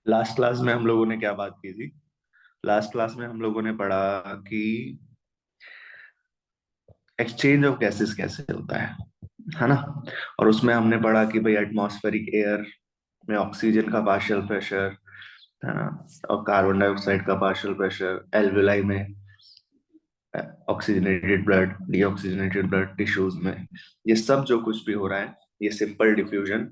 Last class में हम लोगों ने क्या बात की थी? लास्ट क्लास में हम लोगों ने पढ़ा कि एक्सचेंज ऑफ गैसेस कैसे होता है ना? और उसमें हमने पढ़ा कि भाई एटमॉस्फेरिक एयर में ऑक्सीजन का पार्शियल प्रेशर, है ना, और कार्बन डाइऑक्साइड का पार्शियल प्रेशर, एल्वेलाई में oxygenated blood, deoxygenated blood tissues में, ये सब जो कुछ भी हो रहा है ये सिंपल डिफ्यूजन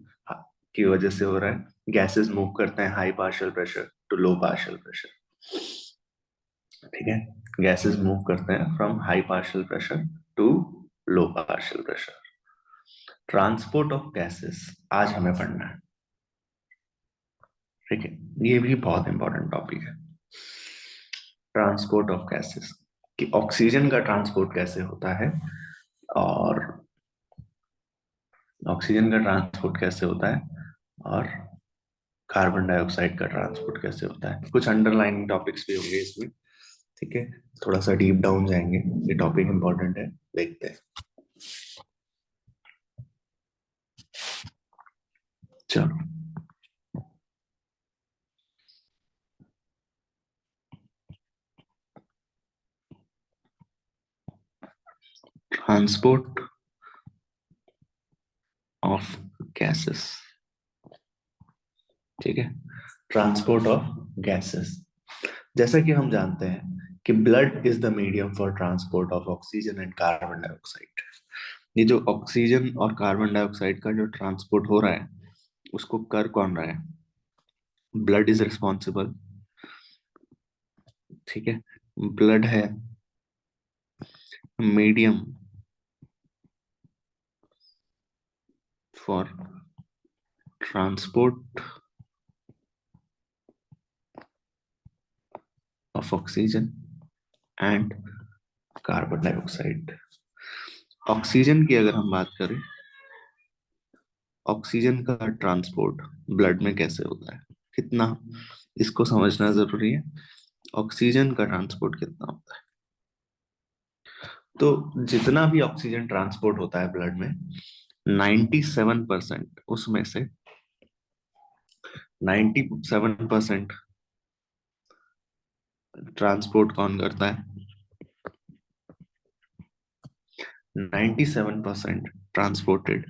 की वजह से हो रहा है। गैसेस मूव करते हैं high partial pressure to low partial pressure. ठीक है, गैसेस मूव करते हैं from high partial pressure to low partial pressure. Transport of gases आज हमें पढ़ना है। ठीक है, ये भी बहुत इंपॉर्टेंट टॉपिक है। ट्रांसपोर्ट ऑफ गैसेस, कि ऑक्सीजन का ट्रांसपोर्ट कैसे होता है, और ऑक्सीजन का ट्रांसपोर्ट कैसे होता है, और कार्बन डाइऑक्साइड का ट्रांसपोर्ट कैसे होता है। कुछ अंडरलाइनिंग टॉपिक्स भी होंगे इसमें। ठीक है, थोड़ा सा डीप डाउन जाएंगे, ये टॉपिक इंपॉर्टेंट है, देखते हैं। चलो, ट्रांसपोर्ट ऑफ गैसेस। ठीक है, ट्रांसपोर्ट ऑफ गैसेस, जैसा कि हम जानते हैं कि blood is the medium for transport of oxygen and carbon dioxide. ये जो ऑक्सीजन और कार्बन डाइऑक्साइड का जो ट्रांसपोर्ट हो रहा है उसको कर कौन रहा है? Blood is responsible. ठीक है, ब्लड है medium for transport of oxygen and carbon dioxide. Oxygen की अगर हम बात करें, ऑक्सीजन का ट्रांसपोर्ट ब्लड में कैसे होता है, कितना, इसको समझना जरूरी है। ऑक्सीजन का ट्रांसपोर्ट कितना होता है? तो जितना भी ऑक्सीजन ट्रांसपोर्ट होता है ब्लड में, 97% उसमें से 97% ट्रांसपोर्ट कौन करता है? 97% transported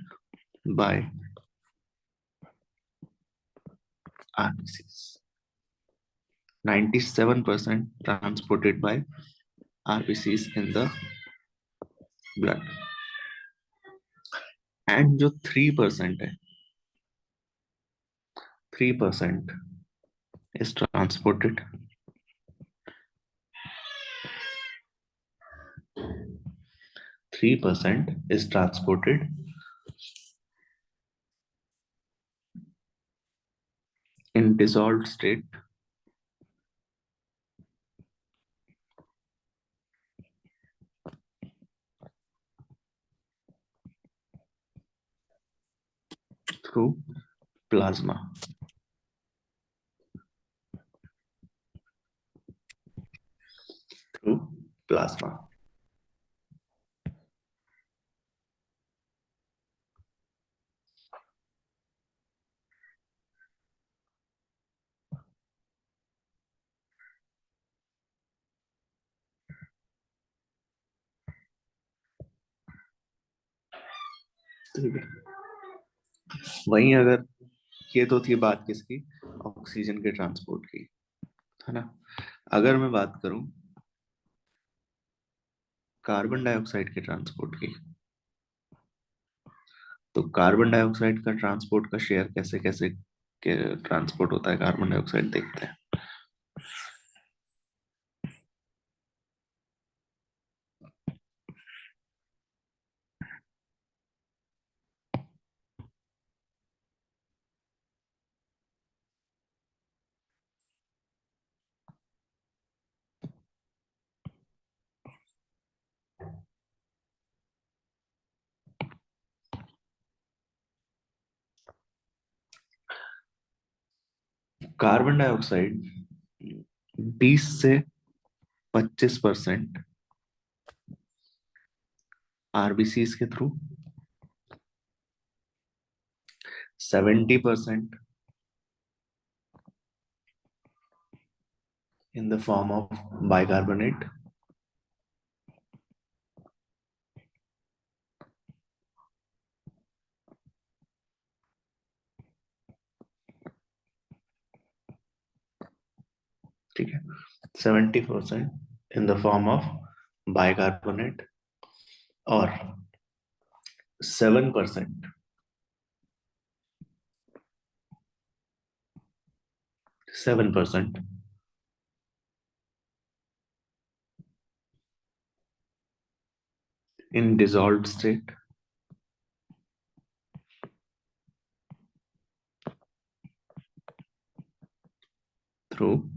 by RBCs. 97% transported by RBCs in the blood, and जो 3% है, 3% is transported 3% is transported in dissolved state through plasma, through plasma। ठीक है, वहीं अगर, ये तो थी बात किसकी, ऑक्सीजन के ट्रांसपोर्ट की, है ना। अगर मैं बात करूं कार्बन डाइऑक्साइड के ट्रांसपोर्ट की, तो कार्बन डाइऑक्साइड का ट्रांसपोर्ट का शेयर कैसे कैसे के ट्रांसपोर्ट होता है कार्बन डाइऑक्साइड, देखते हैं। कार्बन डाइऑक्साइड 20 से 25% आरबीसीज के through, 70% in the form of bicarbonate, ठीक है, 70% in the form of bicarbonate और 7% in dissolved state through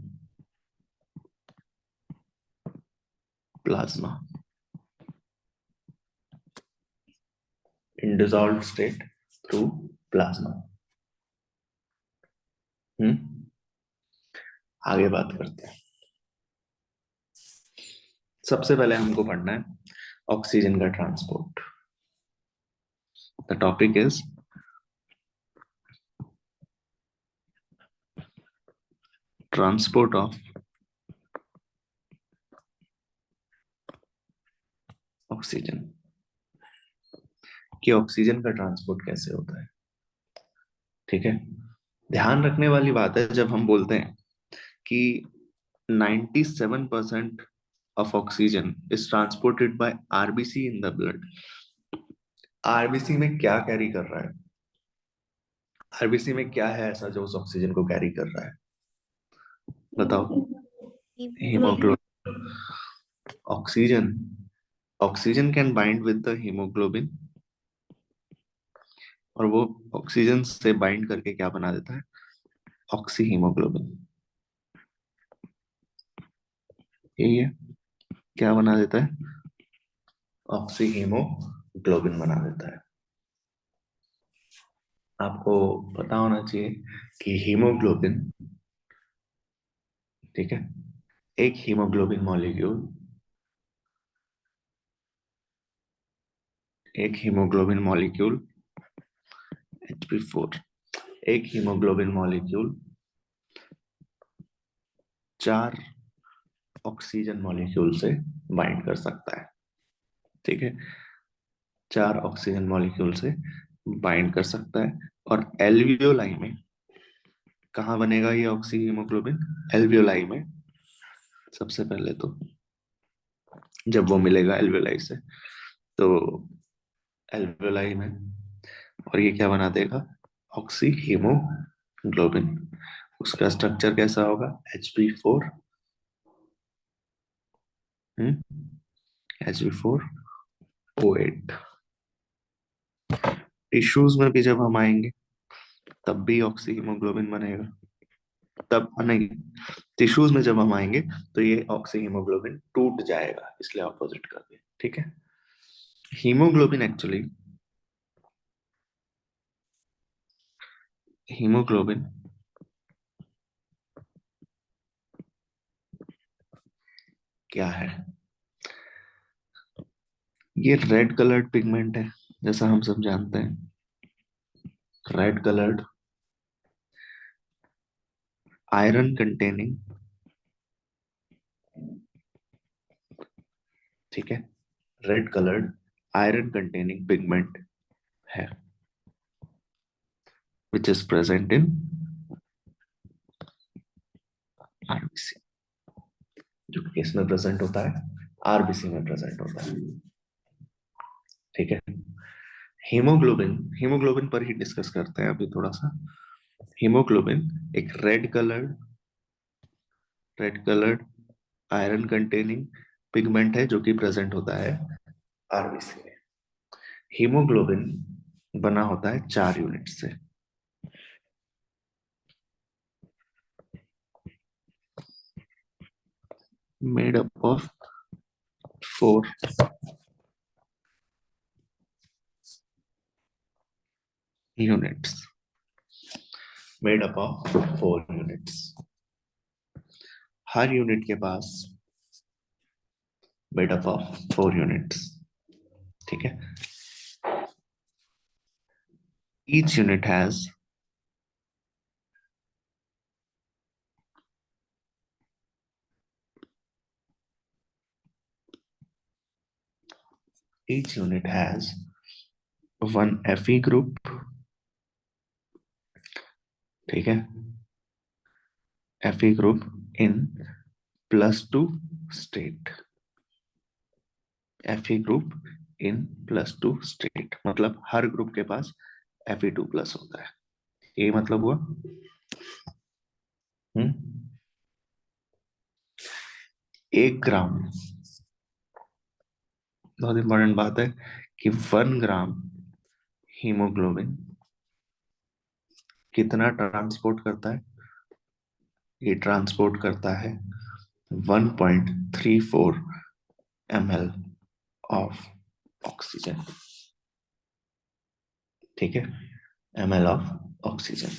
plasma. In dissolved state through plasma. आगे बात करते हैं. सबसे पहले हमको पढ़ना है ऑक्सीजन का transport. The topic is transport of oxygen. कि ऑक्सीजन का ट्रांसपोर्ट कैसे होता है. ठीक है, ध्यान रखने वाली बात है जब हम बोलते हैं कि 97% of oxygen is transported by RBC in the blood. RBC में क्या कैरी कर रहा है. आरबीसी में क्या है ऐसा जो उस ऑक्सीजन को कैरी कर रहा है, बताओ. Haemoglobin. Oxygen oxygen can bind with the haemoglobin और वो ऑक्सीजन से बाइंड करके क्या बना देता है, ऑक्सी हीमोग्लोबिन. यही है, क्या बना देता है, ऑक्सी हीमोग्लोबिन बना देता है. आपको पता होना चाहिए कि हीमोग्लोबिन, ठीक है, एक हीमोग्लोबिन मॉलिक्यूल Hb4, एक हीमोग्लोबिन मॉलिक्यूल 4 ऑक्सीजन मॉलिक्यूल से बाइंड कर सकता है. ठीक है, 4 ऑक्सीजन मॉलिक्यूल से बाइंड कर सकता है. और एल्वियोलाई में कहाँ बनेगा ये ऑक्सी हीमोग्लोबिन, एल्वियोलाई में. सबसे पहले तो जब वो मिलेगा एल्वियोलाई से तो एल्वियोलाई में, और ये क्या बना देगा, ऑक्सी हीमोग्लोबिन. उसका स्ट्रक्चर कैसा होगा, Hb4, Hb4O8. टिश्यूज में भी जब हम आएंगे तब भी ऑक्सी हीमोग्लोबिन बनेगा. तब नहीं, टिश्यूज में जब हम आएंगे तो ये ऑक्सी हीमोग्लोबिन टूट जाएगा, इसलिए ऑपोजिट कर दिया. ठीक है, हीमोग्लोबिन क्या है. ये रेड कलर्ड पिगमेंट है, जैसा हम सब जानते हैं. रेड कलर्ड आयरन कंटेनिंग, ठीक है, red coloured iron containing pigment है which is present in RBC. जो किस में प्रेजेंट होता है, आरबीसी में प्रेजेंट होता है. ठीक है, हीमोग्लोबिन, हीमोग्लोबिन पर ही डिस्कस करते हैं अभी थोड़ा सा. हीमोग्लोबिन एक red coloured iron containing pigment है जो कि प्रेजेंट होता है आरबीसी में. हीमोग्लोबिन बना होता है 4 यूनिट से. Made up of 4 units. Made up of 4 units. Her unit के पास मेड अप ऑफ 4 यूनिट्स. ठीक है, each unit has each unit has one Fe group, ठीक है, Fe group in +2 state, Fe group in +2 state, मतलब हर group के पास Fe2+ होता है, यही मतलब हुआ। हम्म 1 ग्राम, बहुत इंपॉर्टेंट बात है कि 1 ग्राम हीमोग्लोबिन कितना ट्रांसपोर्ट करता है, ये ट्रांसपोर्ट करता है 1.34 ml ऑफ ऑक्सीजन, ठीक है, ml ऑफ ऑक्सीजन।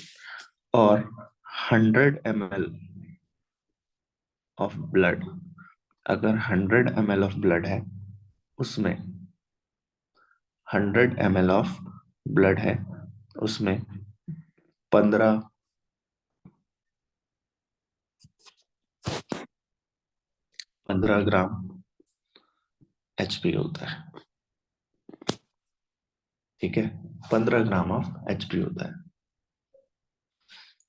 और 100 ml ऑफ ब्लड, अगर 100 ml ऑफ ब्लड है, उसमें 100 ml ऑफ ब्लड है, उसमें 15 ग्राम HP होता है, ठीक है, 15 ग्राम ऑफ HP होता है।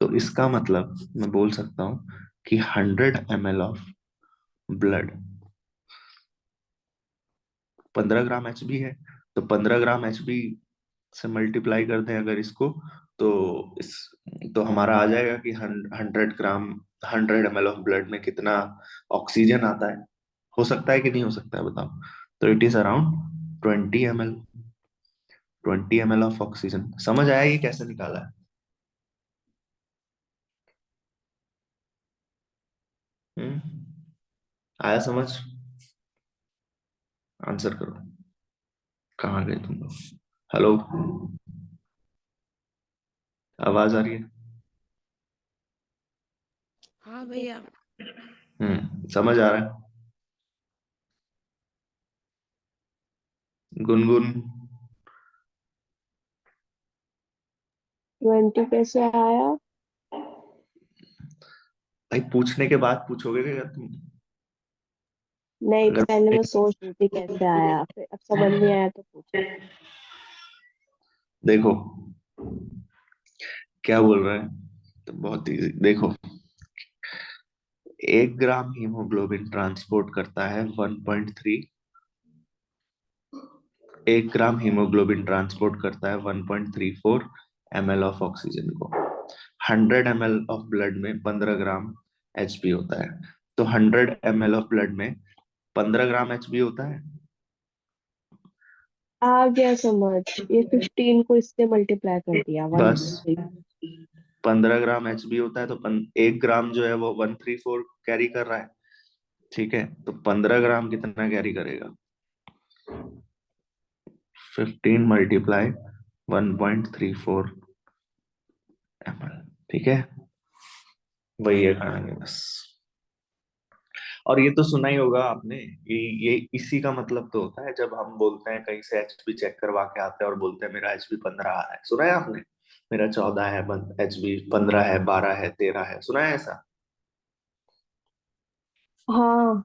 तो इसका मतलब मैं बोल सकता हूं कि 100 ml of blood 15 gram HP है, तो 15 ग्राम HP से मल्टीप्लाई करते हैं अगर इसको, तो इस तो हमारा आ जाएगा कि 100 ग्राम 100 ml ऑफ ब्लड में कितना ऑक्सीजन आता है। हो सकता है कि नहीं हो सकता है बताओ। तो it is around 20 ml, 20 ml of oxygen. समझ आया ये कैसे निकाला है? हम्म आया समझ? आंसर करो, कहाँ गए तुम लोग? हेलो, आवाज आ रही है? हाँ भैया। समझ आ रहा है? गुनगुन, 20 कैसे आया? भाई पूछने के बाद पूछोगे क्या तुम? नहीं, अगर पहले मैं सोच रही थी कैसे आया, फिर अब समझ नहीं आया तो पूछा। देखो क्या बोल रहा है, तो बहुत इजी देखो। 1 ग्राम हीमोग्लोबिन ट्रांसपोर्ट करता है 1.3, 1 ग्राम हीमोग्लोबिन ट्रांसपोर्ट करता है 1.34 ml ऑफ ऑक्सीजन को। 100 ml ऑफ ब्लड में 15 ग्राम HP होता है, तो 100 ml ऑफ ब्लड में 15 ग्राम HP होता है। आ गया समझ। ये 15 को इससे मल्टीप्लाई कर दिया, बस 1.3। 15 ग्राम HP होता है, तो 1 ग्राम जो है वो 134 कैरी कर रहा है, ठीक है, तो 15 ग्राम कितना कैरी करेगा? 15 मल्टीप्लाई 1.34 ml, ठीक है, वही है कहानी बस। और ये तो सुना ही होगा आपने, ये इसी का मतलब तो होता है जब हम बोलते हैं कहीं से एचपी चेक करवा के आते हैं और बोलते हैं मेरा एचपी 15 आ रहा है, सुना है आपने? मेरा 14 है, एचपी 15 है, 12 है, 13 है, सुना है ऐसा? हाँ।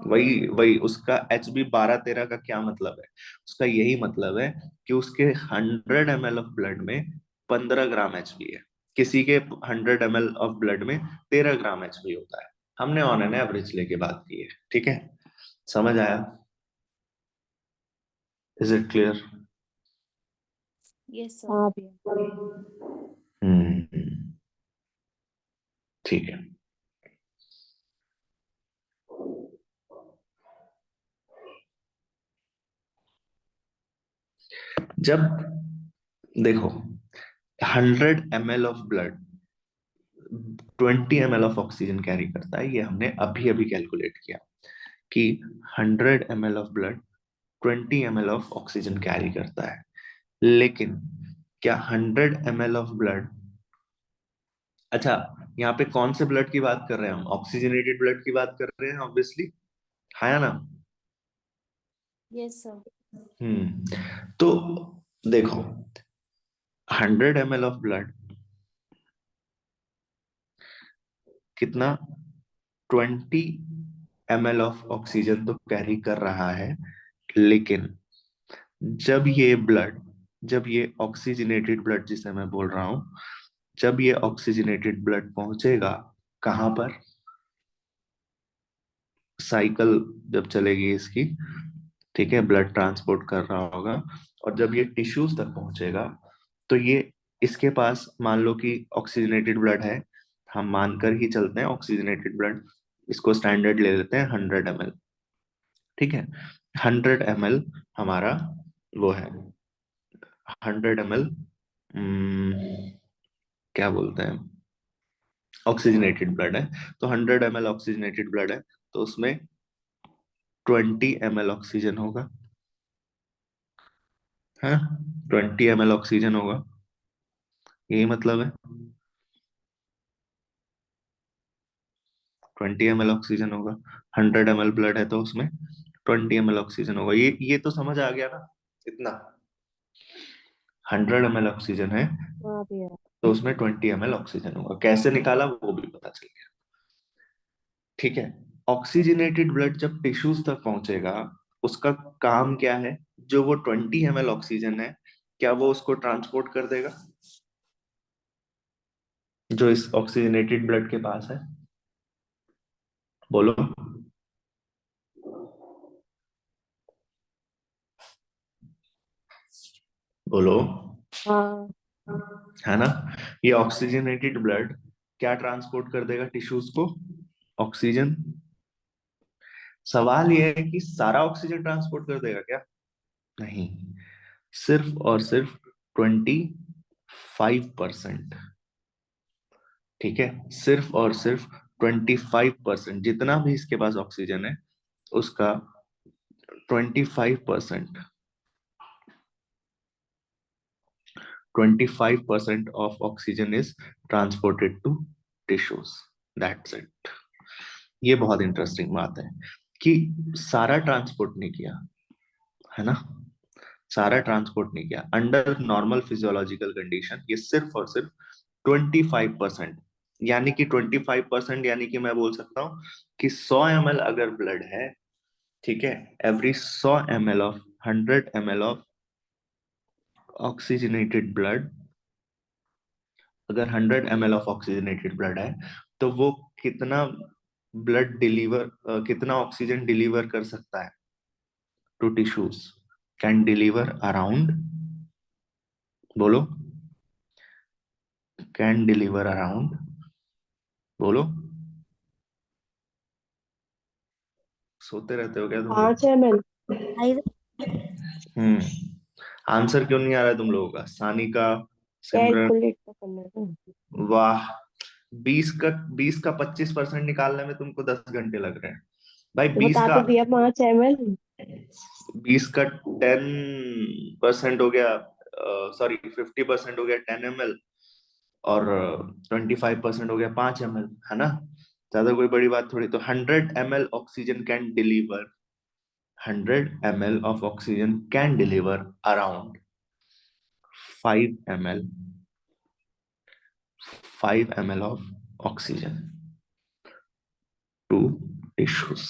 वही वही उसका एच बी 12-13 का क्या मतलब है? उसका यही मतलब है कि उसके 100 ml ऑफ ब्लड में 15 ग्राम एच बी है, किसी के 100 ml ऑफ ब्लड में 13 ग्राम एच बी होता है। हमने ऑन एन एवरेज लेके बात की है, ठीक है, समझ आया? Is it clear? Yes sir. हाँ भैया। हम्म ठीक है। जब देखो 100 ml of blood 20 ml of oxygen carry करता है, ये हमने अभी अभी कैलकुलेट किया कि 100 ml of blood 20 ml of oxygen carry करता है। लेकिन क्या 100 ml ऑफ ब्लड, अच्छा, यहाँ पे कौन से ब्लड की बात कर रहे हैं हम? ऑक्सीजनेटेड ब्लड की बात कर रहे हैं ऑब्वियसली, है ना? Yes sir. तो देखो 100 ml ऑफ ब्लड कितना, 20 ml ऑफ ऑक्सीजन तो कैरी कर रहा है, लेकिन जब ये ऑक्सीजनेटेड ब्लड जिसे मैं बोल रहा हूं, जब ये ऑक्सीजनेटेड ब्लड पहुंचेगा कहाँ पर, साइकिल जब चलेगी इसकी, ठीक है, ब्लड ट्रांसपोर्ट कर रहा होगा, और जब ये टिश्यूज तक पहुंचेगा तो ये, इसके पास मान लो कि ऑक्सीजनेटेड ब्लड है, हम मानकर ही चलते हैं ऑक्सीजनेटेड ब्लड, इसको स्टैंडर्ड ले लेते हैं 100 ml, ठीक है। 100 ml हमारा वो है, 100 ml, क्या बोलते हैं, ऑक्सीजनेटेड ब्लड है। तो 100 ml ऑक्सीजनेटेड ब्लड है, तो उसमें 20 ml ऑक्सीजन होगा, है, 20 ml ऑक्सीजन होगा, यही मतलब है, 20 ml ऑक्सीजन होगा। 100 ml ब्लड है तो उसमें 20 ml ऑक्सीजन होगा, ये तो समझ आ गया ना इतना। 100 ml ऑक्सीजन है हाँ भैया। तो उसमें 20 ml ऑक्सीजन होगा, कैसे निकाला वो भी पता चल गया, ठीक है। ऑक्सीजनेटेड ब्लड जब टिश्यूज तक पहुंचेगा, उसका काम क्या है, जो वो 20 ml ऑक्सीजन है, क्या वो उसको ट्रांसपोर्ट कर देगा, जो इस ऑक्सीजनेटेड ब्लड के पास है, बोलो, बोलो, हाँ। है ना। ये ऑक्सीजनेटेड ब्लड क्या ट्रांसपोर्ट कर देगा टिश्यूज को, ऑक्सीजन। सवाल ये है कि सारा ऑक्सीजन ट्रांसपोर्ट कर देगा क्या, नहीं, सिर्फ और सिर्फ 25%, ठीक है, सिर्फ और सिर्फ 25%, जितना भी इसके पास ऑक्सीजन है उसका 25%, 25% of oxygen is transported to tissues, that's it. ये बहुत इंटरेस्टिंग बात है कि सारा ट्रांसपोर्ट नहीं किया, है ना, सारा ट्रांसपोर्ट नहीं किया अंडर नॉर्मल फिजियोलॉजिकल कंडीशन, ये सिर्फ और सिर्फ 25%, यानी कि 25%, यानी कि मैं बोल सकता हूँ कि 100 ml अगर ब्लड है, ठीक है, every 100 ml of 100 ml of oxygenated blood, अगर 100 ml ऑफ ऑक्सीजनेटेड ब्लड है तो वो कितना ब्लड डिलीवर, कितना ऑक्सीजन डिलीवर कर सकता है to tissues, can deliver around, बोलो, कैन डिलीवर अराउंड, बोलो, सोते रहते हो क्या तुम लोग। 5 ml। हम्म, आंसर क्यों नहीं आ रहा है तुम लोगों का, सानिका, सिमरन, कैलकुलेट तो करना है ना। वाह, 20 का 25% निकालने में तुमको 10 घंटे लग रहे हैं भाई, तो बीस बता का तो दिया 5 ml। 20 का 10% हो गया, सॉरी 50% हो गया 10 ml, और 25% हो गया 5 ml, है ना, ज्यादा कोई बड़ी बात थोड़ी। तो 100 ml oxygen can deliver, 100 ml of oxygen can deliver around 5 ml, 5 ml of oxygen to tissues,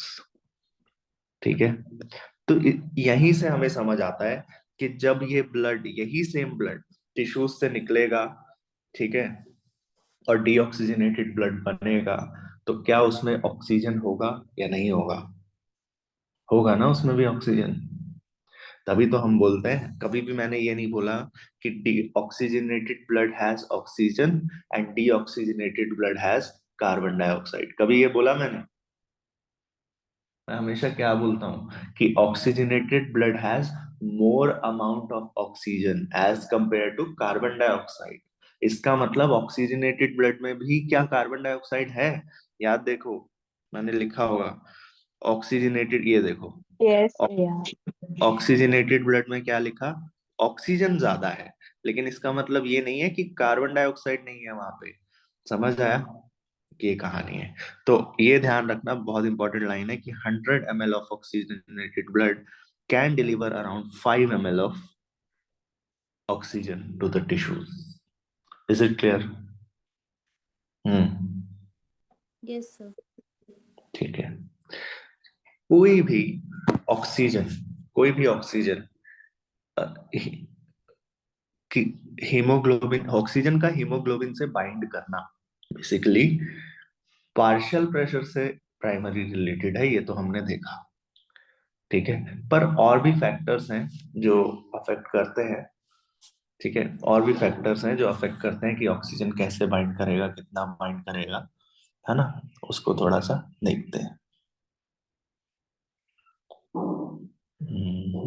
ठीक है। तो यहीं से हमें समझ आता है कि जब ये ब्लड, यही सेम ब्लड टिश्यूज से निकलेगा, ठीक है, और डीऑक्सीजनेटेड ब्लड बनेगा, तो क्या उसमें ऑक्सीजन होगा या नहीं होगा, होगा ना उसमें भी ऑक्सीजन। तभी तो हम बोलते हैं, कभी भी मैंने ये नहीं बोला कि deoxygenated blood has oxygen and deoxygenated blood has carbon dioxide, कभी ये बोला मैंने। मैं हमेशा क्या बोलता हूँ कि oxygenated blood has more amount of oxygen as compare to carbon dioxide. इसका मतलब ऑक्सीजनेटेड ब्लड में भी क्या कार्बन डाइऑक्साइड है, याद देखो, मैंने लिखा होगा ऑक्सीजनेटेड, ये देखो, यस भैया। ऑक्सीजनेटेड ब्लड में क्या लिखा, ऑक्सीजन ज्यादा है, लेकिन इसका मतलब ये नहीं है कि कार्बन डाइऑक्साइड नहीं है वहां पे, समझ आया, ये कहानी है। तो ये ध्यान रखना, बहुत इंपॉर्टेंट लाइन है कि 100 ml of oxygenated blood can deliver around 5 ml of oxygen to the tissues, is it clear. Hmm, yes sir. ठीक है। कोई भी ऑक्सीजन, कोई भी ऑक्सीजन कि हीमोग्लोबिन, ऑक्सीजन का हीमोग्लोबिन से बाइंड करना बेसिकली पार्शियल प्रेशर से प्राइमरी रिलेटेड है, ये तो हमने देखा। ठीक है, पर और भी फैक्टर्स हैं जो अफेक्ट करते हैं। ठीक है, और भी फैक्टर्स हैं जो अफेक्ट करते हैं कि ऑक्सीजन कैसे बाइंड करेगा, कितना बाइंड करेगा, है ना। उसको थोड़ा सा देखते हैं। हम्म,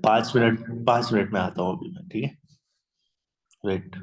5 मिनट, 5 मिनट में आता हूँ अभी मैं, ठीक है। वेट।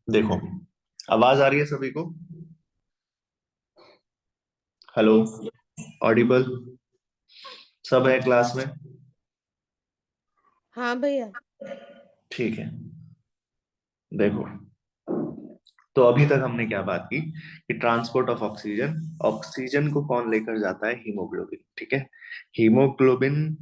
देखो, आवाज आ रही है सभी को? Hello, Audible? सब है क्लास में? हाँ भैया। ठीक है। देखो, तो अभी तक हमने क्या बात की कि ट्रांसपोर्ट ऑफ ऑक्सीजन, ऑक्सीजन को कौन लेकर जाता है? हीमोग्लोबिन। ठीक है, हीमोग्लोबिन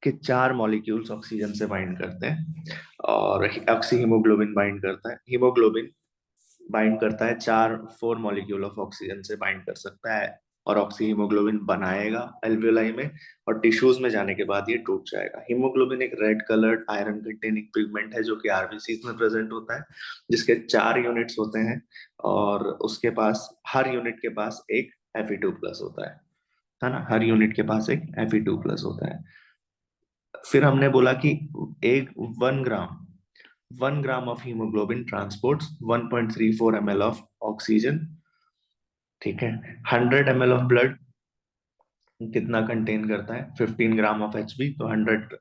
के 4 मॉलिक्यूल्स ऑक्सीजन से बाइंड करते हैं, और ऑक्सी हीमोग्लोबिन बाइंड करता है, हीमोग्लोबिन बाइंड करता है 4 मॉलिक्यूल ऑफ ऑक्सीजन से बाइंड कर सकता है, और ऑक्सी हीमोग्लोबिन बनाएगा एल्वियोलाई में, और टिश्यूज में जाने के बाद ये टूट जाएगा। हीमोग्लोबिन एक red coloured iron containing pigment है जो कि आरबीसी में प्रेजेंट होता है, जिसके 4 यूनिट्स होते हैं, और उसके पास, हर यूनिट के पास एक Fe2 प्लस होता है ना। हर यूनिट के पास एक Fe2 प्लस होता है। फिर हमने बोला कि एक 1 gram of haemoglobin transports 1.34 ml of oxygen, ठीक है। 100 ml ऑफ ब्लड कितना कंटेन करता है? 15 ग्राम ऑफ एचबी। तो 100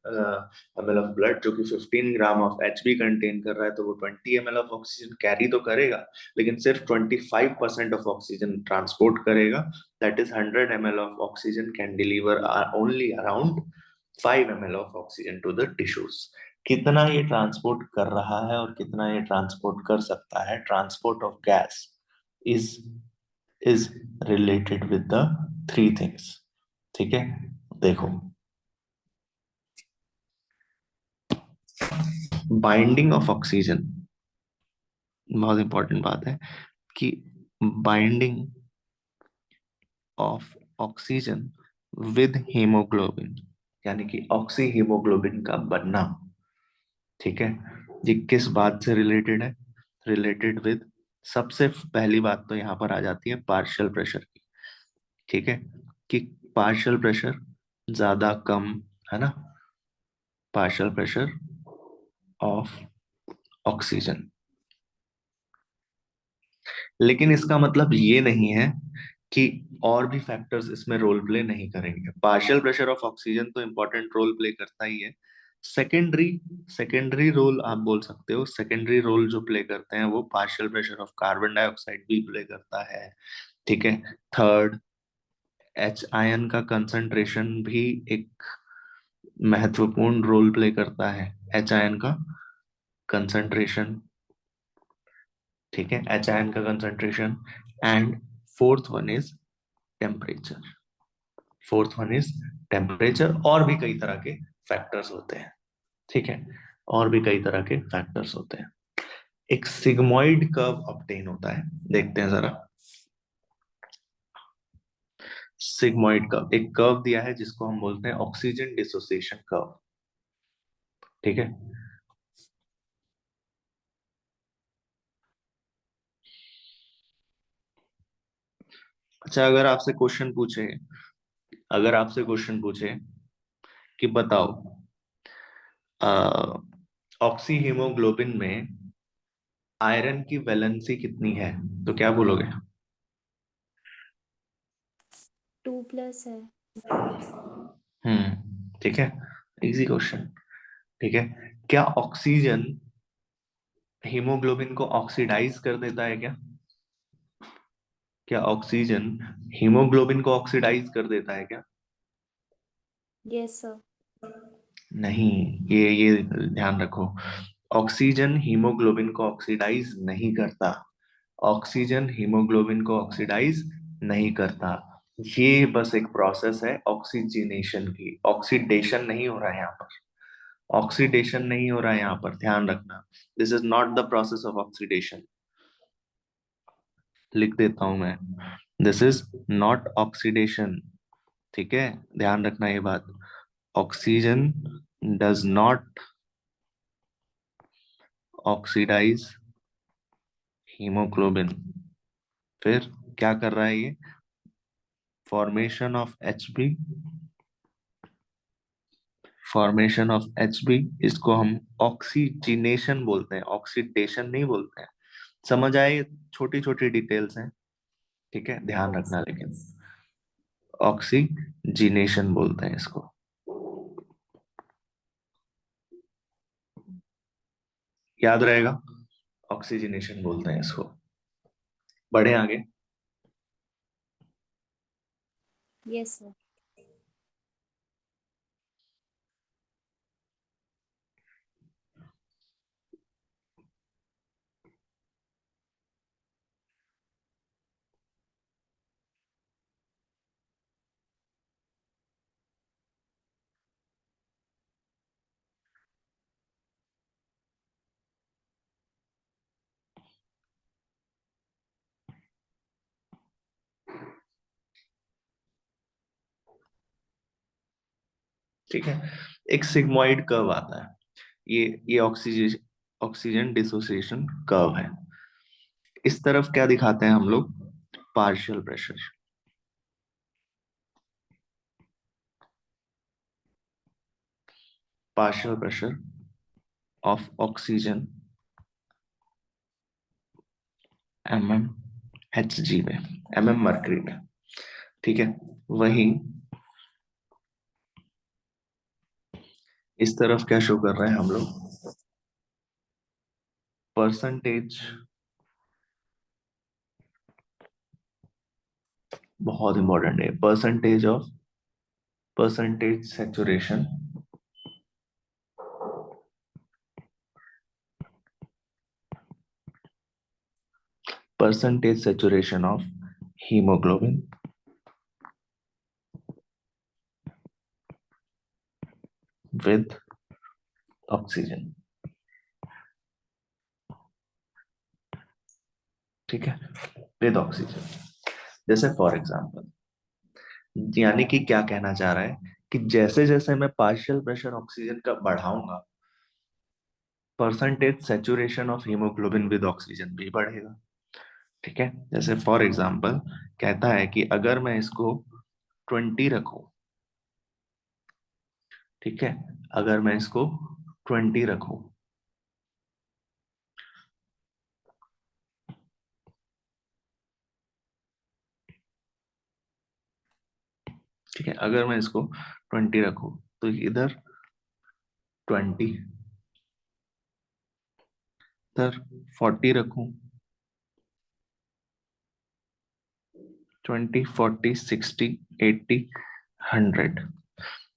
ml ऑफ ब्लड जो कि 15 ग्राम ऑफ एचबी कंटेन कर रहा है, तो वो 20 ml ऑफ ऑक्सीजन कैरी तो करेगा, लेकिन सिर्फ 25% ऑफ ऑक्सीजन ट्रांसपोर्ट करेगा। That is 100 ml of oxygen can deliver only around 5 ml of oxygen to the tissues. कितना ये ट्रांसपोर्ट कर रहा है और कितना ये ट्रांसपोर्ट कर सकता है, transport of gas is is related with the three things, ठीक है। देखो, बाइंडिंग ऑफ ऑक्सीजन, बहुत इंपॉर्टेंट बात है कि binding of oxygen with haemoglobin, यानी कि ऑक्सी हीमोग्लोबिन का बनना, ठीक है। ये किस बात से रिलेटेड है? रिलेटेड विद, सबसे पहली बात तो यहाँ पर आ जाती है पार्शियल प्रेशर की, ठीक है। कि पार्शियल प्रेशर ज्यादा कम, है ना, पार्शियल प्रेशर ऑफ ऑक्सीजन। लेकिन इसका मतलब ये नहीं है कि और भी फैक्टर्स इसमें रोल प्ले नहीं करेंगे। पार्शियल प्रेशर ऑफ ऑक्सीजन तो इंपॉर्टेंट रोल प्ले करता ही है। सेकेंडरी सेकेंडरी रोल आप बोल सकते हो, सेकेंडरी रोल जो प्ले करते हैं वो partial pressure of carbon dioxide भी प्ले करता है, ठीक है। थर्ड, एच आयन का कंसंट्रेशन भी एक महत्वपूर्ण रोल प्ले करता है, एच आयन का कंसंट्रेशन, ठीक है, एच आयन का concentration. And fourth one is temperature, fourth one is temperature. और भी कई तरह के फैक्टर्स होते हैं, ठीक है, और भी कई तरह के फैक्टर्स होते हैं। एक सिग्मोइड कर्व ऑब्टेन होता है, देखते हैं जरा। सिग्मोइड कर्व एक कर्व दिया है जिसको हम बोलते हैं ऑक्सीजन डिसोसिएशन कर्व, ठीक है। अच्छा, अगर आपसे क्वेश्चन पूछे कि बताओ ऑक्सी हीमोग्लोबिन में आयरन की वैलेंसी कितनी है, तो क्या बोलोगे? 2+ है। ठीक है, इजी क्वेश्चन, ठीक है। क्या ऑक्सीजन हीमोग्लोबिन को ऑक्सीडाइज कर देता है क्या? क्या ऑक्सीजन हीमोग्लोबिन को ऑक्सीडाइज कर देता है क्या? Yes sir. नहीं, ये ध्यान रखो, ऑक्सीजन हीमोग्लोबिन को ऑक्सीडाइज नहीं करता, ऑक्सीजन हीमोग्लोबिन को ऑक्सीडाइज नहीं करता। ये बस एक प्रोसेस है ऑक्सीजनेशन की, ऑक्सीडेशन नहीं हो रहा है यहाँ पर, ऑक्सीडेशन नहीं हो रहा है यहाँ पर, ध्यान रखना। This is not the process of oxidation. लिख देता हूं मैं, दिस इज नॉट ऑक्सीडेशन, ठीक है, ध्यान रखना ये बात। Oxygen does not oxidise haemoglobin. फिर क्या कर रहा है ये? Formation of HB, formation of HB, इसको हम ऑक्सीजिनेशन बोलते हैं, ऑक्सीडेशन नहीं बोलते हैं। समझ आए? छोटी छोटी डिटेल्स हैं, ठीक है, ध्यान रखना। लेकिन ऑक्सीजिनेशन बोलते हैं इसको, याद रहेगा, ऑक्सीजिनेशन बोलते हैं इसको। बढ़े आगे। Yes sir. ठीक है, एक सिग्मोइड कर्व आता है, ये ऑक्सीजन ऑक्सीजन डिसोसिएशन कर्व है। इस तरफ क्या दिखाते हैं हम लोग? Partial pressure, partial pressure of oxygen mmHg में, मरकरी में, ठीक है। वही इस तरफ क्या शो कर रहे हैं हम लोग, परसेंटेज, बहुत इंपॉर्टेंट है, percentage saturation of hemoglobin with oxygen, ठीक है, विद ऑक्सीजन। जैसे फॉर एग्जांपल, यानी कि क्या कहना चाह रहा है कि जैसे जैसे मैं पार्शियल प्रेशर ऑक्सीजन का बढ़ाऊंगा, percentage saturation of haemoglobin with oxygen भी बढ़ेगा, ठीक है। जैसे फॉर एग्जांपल कहता है कि अगर मैं इसको 20 रखूं, ठीक है, अगर मैं इसको 20 रखूं, ठीक है, अगर मैं इसको 20 रखूं, तो इधर 20, इधर 40 रखूं, 20, 40, 60, 80, 100,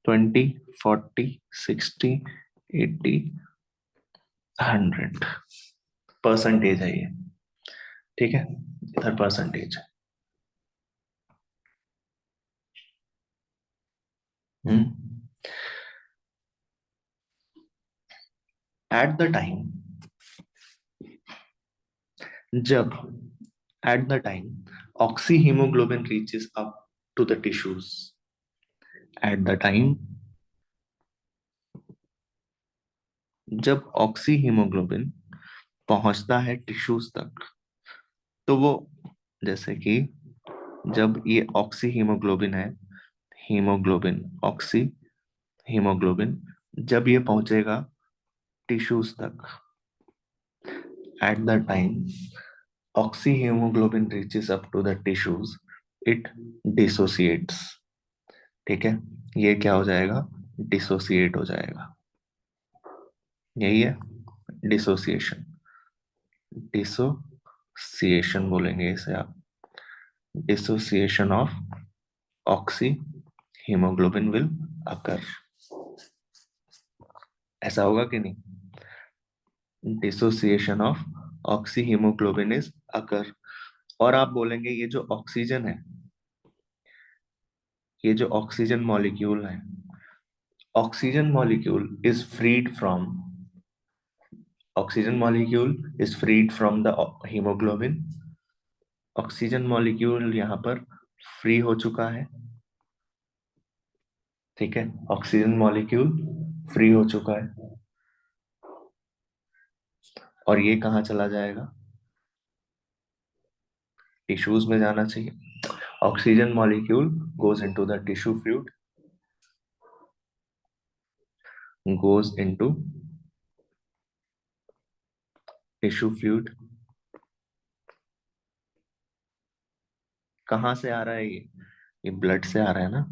20, 40, 60, 80, 100 परसेंटेज है ये, ठीक है, इधर परसेंटेज है। एट द टाइम, जब at the time oxy haemoglobin reaches up to the tissues, at the time जब ऑक्सी हीमोग्लोबिन पहुंचता है टिश्यूज तक, तो वो, जैसे कि जब ये ऑक्सी हीमोग्लोबिन है, हीमोग्लोबिन, ऑक्सी हीमोग्लोबिन, जब ये पहुंचेगा टिश्यूज तक, at the time oxy haemoglobin reaches up to the tissues, it dissociates, ठीक है, ये क्या हो जाएगा, डिसोसिएट हो जाएगा, यही है डिसोसिएशन, डिसोसिएशन बोलेंगे इसे आप, dissociation of oxy haemoglobin will occur, ऐसा होगा कि नहीं, dissociation of oxy haemoglobin is occur. और आप बोलेंगे ये जो ऑक्सीजन है, ये जो ऑक्सीजन मॉलिक्यूल है, oxygen molecule is freed from, oxygen molecule is freed from the haemoglobin, oxygen molecule यहाँ पर फ्री हो चुका है, ठीक है, ऑक्सीजन मॉलिक्यूल फ्री हो चुका है, और ये कहाँ चला जाएगा, टिश्यूज में जाना चाहिए। Oxygen molecule goes into the tissue fluid, goes into tissue fluid, कहाँ से आ रहा है ये ब्लड से आ रहा है ना,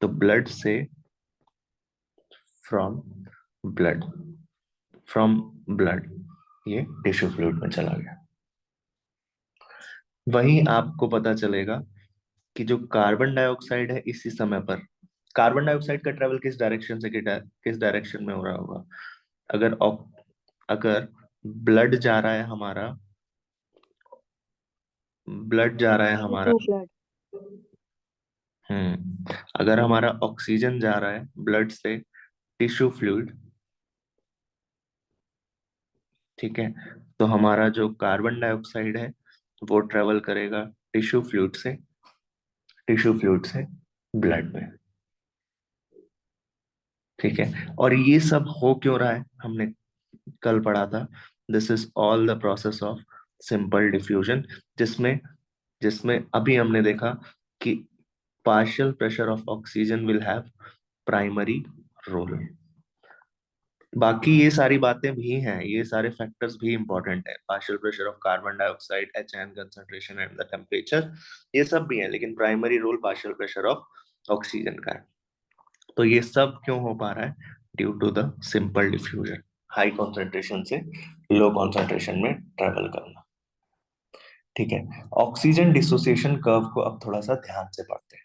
तो ब्लड से, फ्रॉम ब्लड, फ्रॉम ब्लड ये टिश्यू फ्लूइड में चला गया। वहीं आपको पता चलेगा कि जो कार्बन डाइऑक्साइड है, इसी समय पर कार्बन डाइऑक्साइड का ट्रेवल किस डायरेक्शन से किस डायरेक्शन में हो रहा होगा, अगर अगर ब्लड जा रहा है हमारा, ब्लड जा रहा है हमारा, टू ब्लड, अगर हमारा ऑक्सीजन जा रहा है ब्लड से टिश्यू फ्लूइड, ठीक है, तो हमारा जो कार्बन डाइऑक्साइड है वो ट्रेवल करेगा टिश्यू फ्लूइड से ब्लड में, ठीक है। और ये सब हो क्यों रहा है, हमने कल पढ़ा था, this is all the process of simple diffusion, जिसमें जिसमें अभी हमने देखा कि partial pressure of oxygen will have primary role, बाकी ये सारी बातें भी हैं, ये सारे फैक्टर्स भी इंपॉर्टेंट है, partial pressure of carbon dioxide, HN concentration and the temperature, ये सब भी है, लेकिन primary role partial pressure of oxygen का है। तो ये सब क्यों हो पा रहा है? Due to the simple diffusion, high concentration से लो कॉन्सेंट्रेशन में ट्रेवल करना। ठीक है, ऑक्सीजन डिसोसिएशन कर्व को अब थोड़ा सा ध्यान से पढ़ते हैं।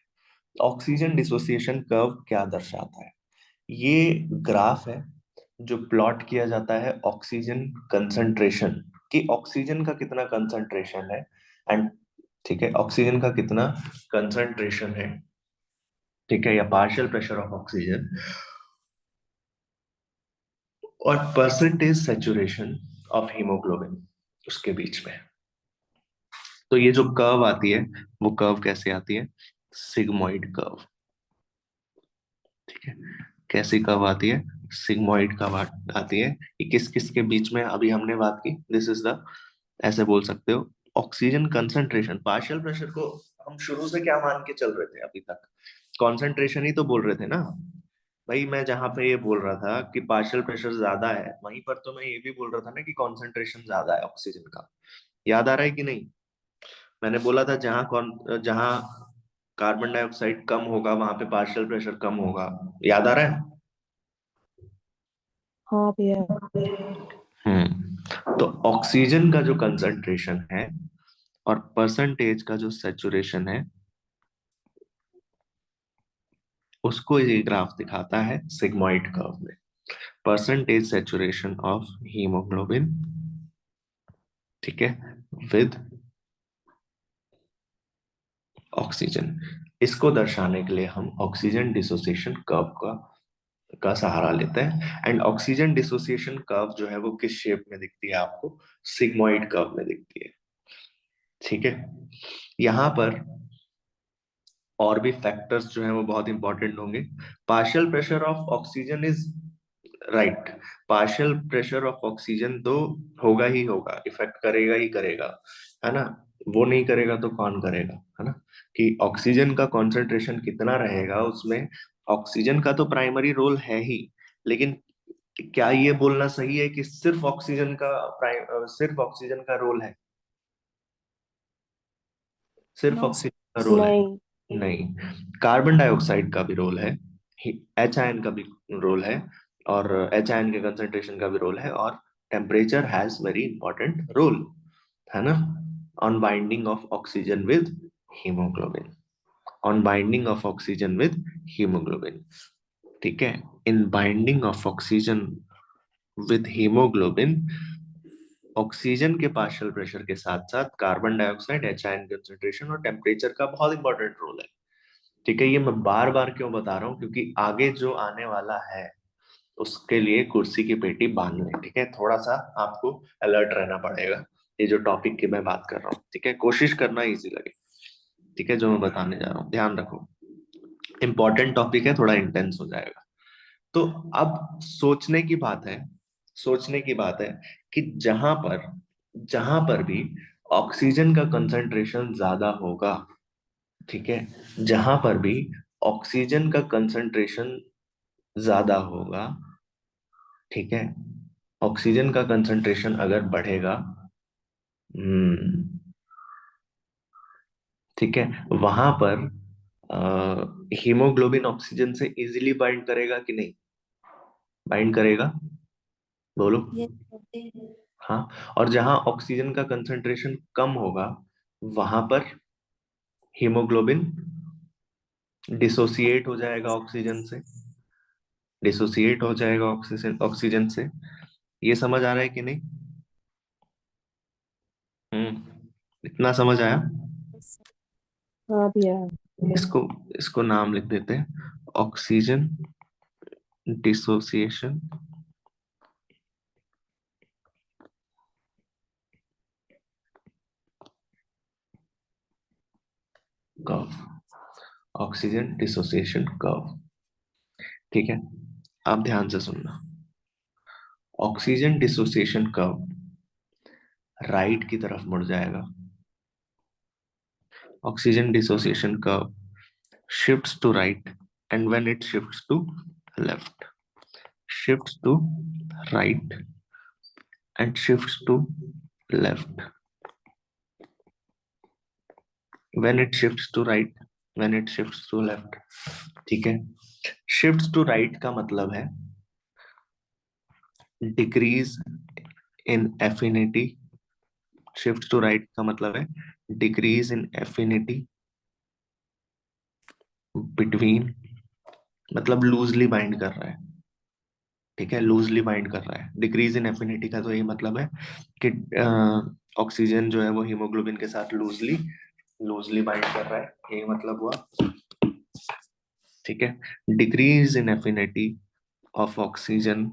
ऑक्सीजन डिसोसिएशन कर्व क्या दर्शाता है? ये ग्राफ है जो प्लॉट किया जाता है ऑक्सीजन कंसंट्रेशन, कि ऑक्सीजन का कितना कंसंट्रेशन है, एंड ठीक है, ऑक्सीजन का कितना कंसंट्रेशन है, ठीक है, या पार्शियल प्रेशर ऑफ ऑक्सीजन, और परसेंटेज सैचुरेशन ऑफ हीमोग्लोबिन उसके बीच में। तो ये जो कर्व आती है, वो कर्व कैसे आती है? Sigmoid curve. ठीक है, कैसी कर्व आती है? सिग्मोइड कर्व आती है। ये किस किस के बीच में अभी हमने बात की, दिस इज द, ऐसे बोल सकते हो, ऑक्सीजन कंसंट्रेशन। पार्शियल प्रेशर को हम शुरू से क्या मान के चल रहे थे अभी तक? कंसंट्रेशन ही तो बोल रहे थे ना भाई। मैं जहां पे ये बोल रहा था कि पार्शियल प्रेशर ज्यादा है, वहीं पर तो मैं ये भी बोल रहा था ना कि कंसंट्रेशन ज्यादा है ऑक्सीजन का। याद आ रहा है कि नहीं? मैंने बोला था जहां कार्बन डाइऑक्साइड कम होगा वहां पे पार्शियल प्रेशर कम होगा। याद आ रहा है? हाँ भैया। तो ऑक्सीजन का जो कंसंट्रेशन है और परसेंटेज का जो सैचुरेशन है, उसको ये ग्राफ दिखाता है सिग्मोइड कर्व में। परसेंटेज सैचुरेशन ऑफ हीमोग्लोबिन, ठीक है, विद ऑक्सीजन। इसको दर्शाने के लिए हम ऑक्सीजन डिसोसिएशन कर्व का सहारा लेते हैं। एंड ऑक्सीजन डिसोसिएशन कर्व जो है वो किस शेप में दिखती है आपको? सिग्मोइड कर्व में दिखती है। ठीक है, यहाँ पर और भी फैक्टर्स जो हैं वो बहुत इंपॉर्टेंट होंगे। Partial pressure of oxygen is right, partial pressure of oxygen तो होगा ही होगा, इफेक्ट करेगा ही करेगा, है ना? वो नहीं करेगा तो कौन करेगा, है ना? कि ऑक्सीजन का कॉन्सेंट्रेशन कितना रहेगा उसमें, ऑक्सीजन का तो प्राइमरी रोल है ही, लेकिन क्या ये बोलना सही है कि सिर्फ ऑक्सीजन का रोल है? सिर्फ नो। ऑक्सीजन का रोल है? नहीं। नहीं, कार्बन डाइऑक्साइड का भी रोल है, HIN का भी रोल है, और HIN के कंसंट्रेशन का भी रोल है, और temperature has very important role, है ना? On binding of oxygen with haemoglobin, on binding of oxygen with haemoglobin. ठीक है, in binding of oxygen with haemoglobin, oxygen के पार्शियल प्रेशर के साथ साथ कार्बन डाइऑक्साइड, HIN कंसंट्रेशन और टेम्परेचर का बहुत इंपॉर्टेंट रोल है। ठीक है, ये मैं बार बार क्यों बता रहा हूँ? क्योंकि आगे जो आने वाला है उसके लिए कुर्सी की पेटी बांध लें। ठीक है, थोड़ा सा आपको अलर्ट रहना पड़ेगा, ये जो टॉपिक की मैं बात कर रहा हूँ। ठीक है, कोशिश करना इजी लगे। ठीक है, जो मैं बताने जा रहा हूँ ध्यान रखो, इंपॉर्टेंट टॉपिक है, थोड़ा इंटेंस हो जाएगा। तो अब सोचने की बात है कि जहां पर भी ऑक्सीजन का कंसंट्रेशन ज्यादा होगा, ठीक है, जहां पर भी ऑक्सीजन का कंसंट्रेशन ज्यादा होगा, ठीक है, ऑक्सीजन का कंसंट्रेशन अगर बढ़ेगा, हम्म, ठीक है, वहां पर हीमोग्लोबिन ऑक्सीजन से इजीली बाइंड करेगा कि नहीं? बाइंड करेगा, बोलो। Yes sir. हाँ, और जहां ऑक्सीजन का कंसंट्रेशन कम होगा, वहां पर हीमोग्लोबिन डिसोसिएट हो जाएगा ऑक्सीजन से, डिसोसिएट हो जाएगा ऑक्सीजन ऑक्सीजन से। ये समझ आ रहा है कि नहीं? इतना समझ आया? Yes sir. हाँ भैया। इसको इसको नाम लिख देते हैं, oxygen dissociation curve, oxygen dissociation curve. ठीक है, आप ध्यान से सुनना। ऑक्सीजन डिसोसिएशन कर्व राइट की तरफ मुड़ जाएगा, oxygen dissociation curve shifts to right, and when it shifts to left, shifts to right and shifts to left. When it shifts to right, when it shifts to left. ठीक है, shifts to right का मतलब है decrease in affinity. Shifts to right का मतलब है decrease in affinity between, मतलब loosely bind कर रहा है, ठीक है, लूजली बाइंड कर रहा है। डिक्रीज इन एफिनिटी का तो यही मतलब है कि ऑक्सीजन जो है वो हीमोग्लोबिन के साथ लूजली लूजली बाइंड कर रहा है, यही मतलब हुआ, ठीक है। Decrease in affinity of oxygen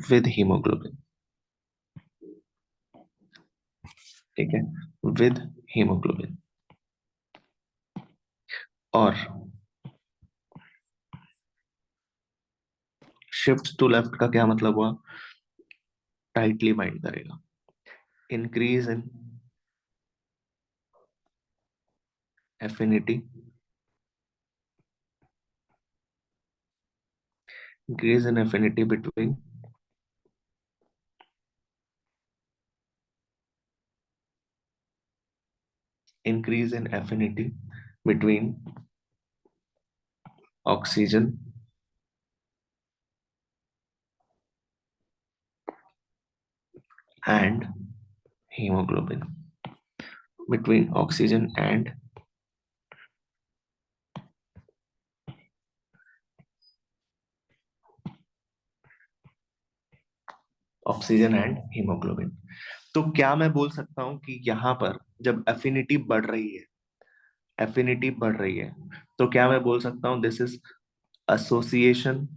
with haemoglobin, ठीक है, विद हीमोग्लोबिन। और शिफ्ट टू लेफ्ट का क्या मतलब हुआ? टाइटली बाइंड करेगा। Increase in affinity, increase in affinity between increase in affinity between oxygen and hemoglobin, between oxygen and oxygen and haemoglobin. तो क्या मैं बोल सकता हूं कि यहां पर जब एफिनिटी बढ़ रही है, एफिनिटी बढ़ रही है, तो क्या मैं बोल सकता हूं this is association,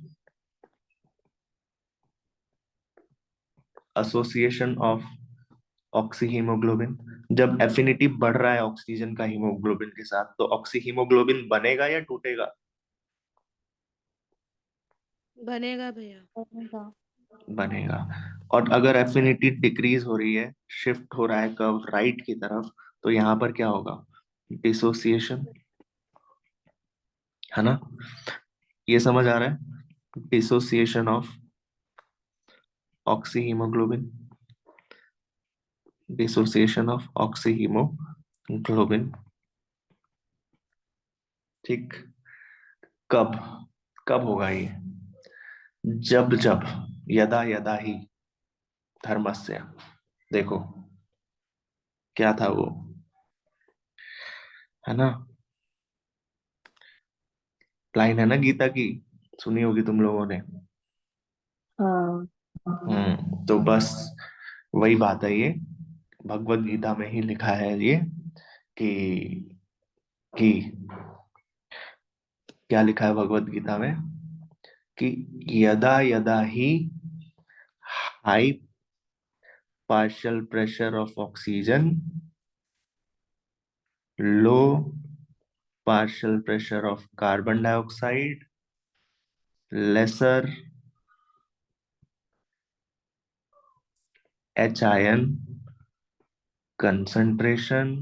association of oxy haemoglobin. जब एफिनिटी बढ़ रहा है ऑक्सीजन का हीमोग्लोबिन के साथ, तो ऑक्सी हीमोग्लोबिन बनेगा या टूटेगा? बनेगा भैया। बनेगा। बनेगा। और अगर एफिनिटी डिक्रीज हो रही है, शिफ्ट हो रहा है कर्व राइट की तरफ, तो यहाँ पर क्या होगा? डिसोसिएशन, है ना? ये समझ आ रहा है? Dissociation of oxy haemoglobin, dissociation of oxy haemoglobin, ठीक। कब कब होगा ये? जब जब यदा यदा ही धर्मस्य, देखो क्या था वो, है ना? लाइन है ना गीता की, सुनी होगी तुम लोगों ने। हाँ। तो बस वही बात है ये, भगवत गीता में ही लिखा है ये कि कि क्या लिखा है भगवत गीता में कि यदा यदा ही high partial pressure of oxygen, low partial pressure of carbon dioxide, lesser H ion concentration,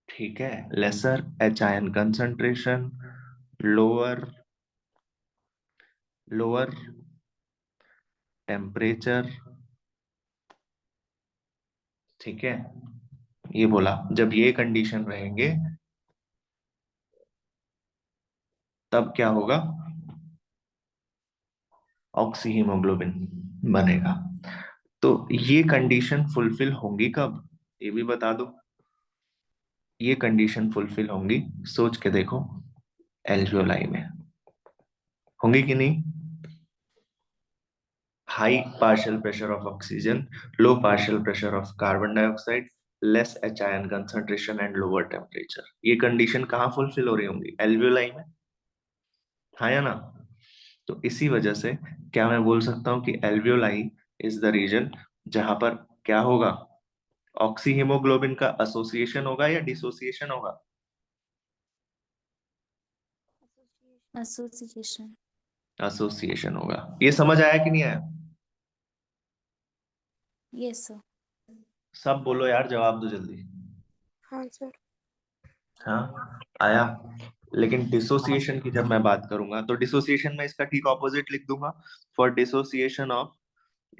ठीक है, lesser H ion concentration, lower lower temperature, ठीक है, ये बोला जब ये कंडीशन रहेंगे तब क्या होगा? ऑक्सी हीमोग्लोबिन बनेगा। तो ये कंडीशन फुलफिल होंगी कब, ये भी बता दो। ये कंडीशन फुलफिल होंगी, सोच के देखो, एल्वियोलाई में होंगी कि नहीं? High partial pressure of oxygen, low partial pressure of carbon dioxide, less H ion concentration and lower temperature, ये कंडीशन कहाँ फुलफिल हो रही होंगी? एल्वियोलाई में, हाँ या ना? तो इसी वजह से क्या मैं बोल सकता हूँ कि एल्वियोलाई इज द रीजन जहां पर क्या होगा? ऑक्सी हीमोग्लोबिन का एसोसिएशन होगा या डिसोसिएशन होगा? एसोसिएशन। एसोसिएशन होगा। ये समझ आया कि नहीं आया? Yes sir. सब बोलो यार, जवाब दो जल्दी। हाँ सर। हाँ आया। लेकिन डिसोसिएशन की जब मैं बात करूंगा तो डिसोसिएशन में इसका ठीक ऑपोजिट लिख दूंगा। फॉर डिसोसिएशन ऑफ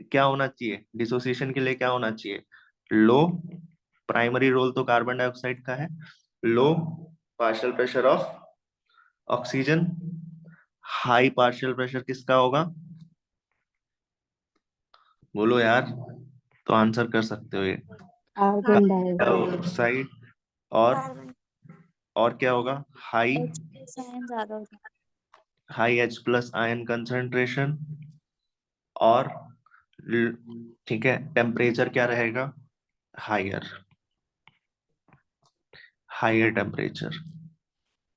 क्या होना चाहिए, डिसोसिएशन के लिए क्या होना चाहिए, लो, प्राइमरी रोल तो कार्बन डाइऑक्साइड का है, low partial pressure of oxygen, high partial pressure किसका होगा, बोलो यार, तो आंसर कर सकते हो ये, कार्बन डाइऑक्साइड। डाइऑक्साइड। और कार्बन और क्या होगा, हाई, एच प्लस आयन ज्यादा होता high H plus ion concentration. और ठीक है, टेम्परेचर क्या रहेगा, हायर, हायर टेम्परेचर।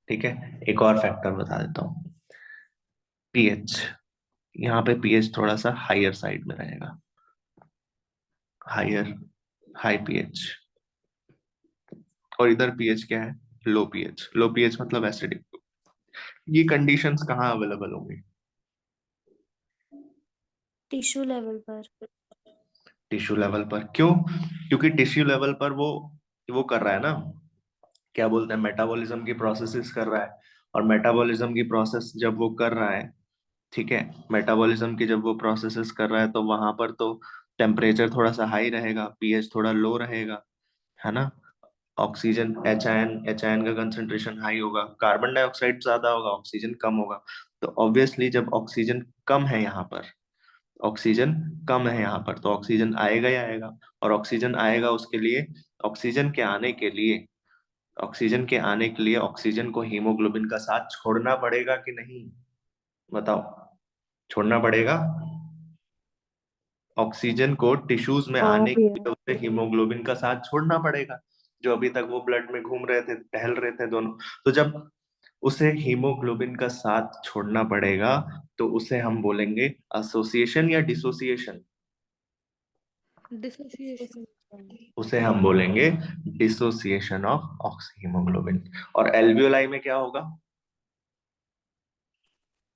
ठीक है, एक और फैक्टर बता देता हूँ, पीएच। यहाँ पे पीएच थोड़ा सा हायर साइड में रहेगा, हायर, हाई पीएच। और इधर पीएच क्या है, लो पीएच। लो पीएच मतलब एसिडिक। ये कंडीशंस कहाँ अवेलेबल होंगी, टिश्यू लेवल पर। टिश्यू लेवल पर। क्यों, क्योंकि टिश्यू लेवल पर वो कर रहा है ना, क्या बोलते हैं, मेटाबॉलिज्म की प्रोसेसेस कर रहा है। और मेटाबॉलिज्म की प्रोसेस जब वो कर रहा है, ठीक है, मेटाबॉलिज्म की जब वो प्रोसेसेस कर रहा है तो वहां पर तो टेम्परेचर थोड़ा सा हाई रहेगा, पीएच थोड़ा लो रहेगा, है ना। ऑक्सीजन एच आयन का कंसंट्रेशन हाई होगा, कार्बन डाइऑक्साइड ज्यादा होगा, ऑक्सीजन कम होगा। तो ऑब्वियसली जब ऑक्सीजन कम है यहाँ पर, ऑक्सीजन कम है यहाँ पर, तो ऑक्सीजन आएगा ही आएगा। और ऑक्सीजन आएगा उसके लिए, ऑक्सीजन के आने के लिए, ऑक्सीजन के आने के लिए ऑक्सीजन को हीमोग्लोबिन का साथ छोड़ना पड़ेगा कि नहीं, बताओ, छोड़ना पड़ेगा। ऑक्सीजन को टिश्यूज में हाँ आने के भैया। लिए उसे हीमोग्लोबिन का साथ छोड़ना पड़ेगा, जो अभी तक वो ब्लड में घूम रहे थे, टहल रहे थे दोनों। तो जब उसे हीमोग्लोबिन का साथ छोड़ना पड़ेगा तो उसे हम बोलेंगे एसोसिएशन या डिसोसिएशन, डिसोसिएशन। उसे हम बोलेंगे डिसोसिएशन ऑफ ऑक्सी हीमोग्लोबिन। और एल्वियोलाई में क्या होगा,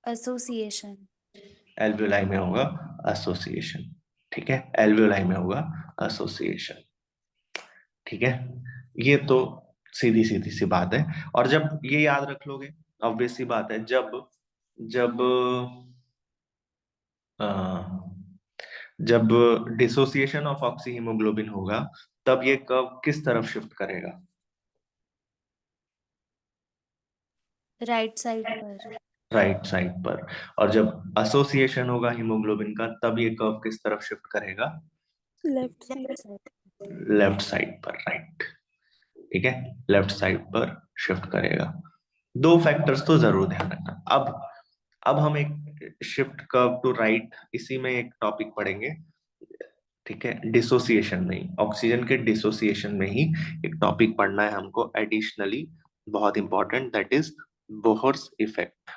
एसोसिएशन। एल्वियोलाई में होगा एसोसिएशन। ठीक है, एल्वियोलाई में होगा एसोसिएशन। ठीक है, ये तो सीधी सीधी सी बात है। और जब ये याद रख लोगे, ऑब्वियस सी बात है, जब जब अ, जब डिसोसिएशन ऑफ ऑक्सी हीमोग्लोबिन होगा तब ये कर्व किस तरफ शिफ्ट करेगा, राइट साइड पर। राइट साइड पर। और जब एसोसिएशन होगा हीमोग्लोबिन का तब ये कर्व किस तरफ शिफ्ट करेगा, left left side. Side. Left side पर, राइट। ठीक है, लेफ्ट साइड पर शिफ्ट करेगा। दो फैक्टर्स तो जरूर ध्यान रखना। अब हम एक शिफ्ट कर्व टू राइट, इसी में एक टॉपिक पढ़ेंगे। ठीक है, डिसोसिएशन में ही, ऑक्सीजन के डिसोसिएशन में ही एक टॉपिक पढ़ना है हमको एडिशनली, बहुत important, that is Bohr's effect.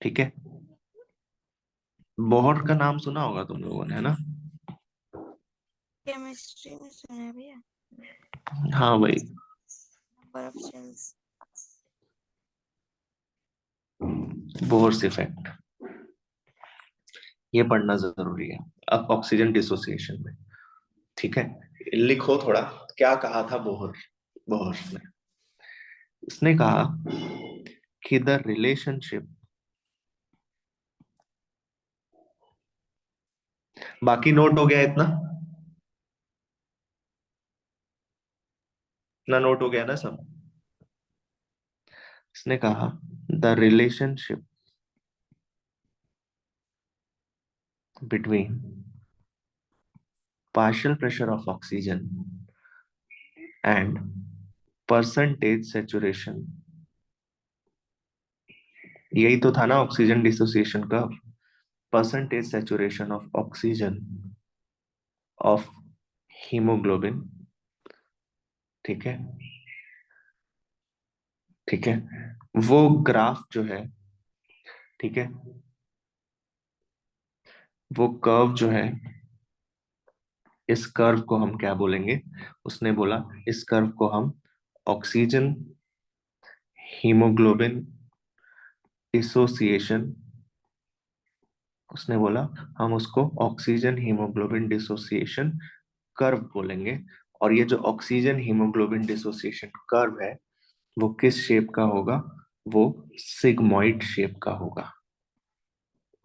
ठीक है, बोहर का नाम सुना होगा तुम लोगों ने, है ना। केमिस्ट्री में सुना है भैया। हाँ भाई, number of shells. Bohr's effect, ये पढ़ना जरूरी है अब ऑक्सीजन डिसोसिएशन में। ठीक है, लिखो थोड़ा, क्या कहा था बोहर, बोहर ने, उसने कहा कि द रिलेशनशिप, बाकी नोट हो गया इतना, इतना नोट हो गया ना सब। इसने कहा the relationship between partial pressure of oxygen and percentage saturation, यही तो था ना ऑक्सीजन डिसोसिएशन का, percentage saturation of oxygen of haemoglobin. ठीक है, ठीक है, वो ग्राफ जो है, ठीक है, वो कर्व जो है, इस कर्व को हम क्या बोलेंगे, उसने बोला इस कर्व को हम ऑक्सीजन हीमोग्लोबिन डिसोसिएशन, उसने बोला हम उसको ऑक्सीजन हीमोग्लोबिन डिसोसिएशन कर्व बोलेंगे। और ये जो ऑक्सीजन हीमोग्लोबिन डिसोसिएशन कर्व है वो किस शेप का होगा? वो सिग्मॉइड शेप का होगा।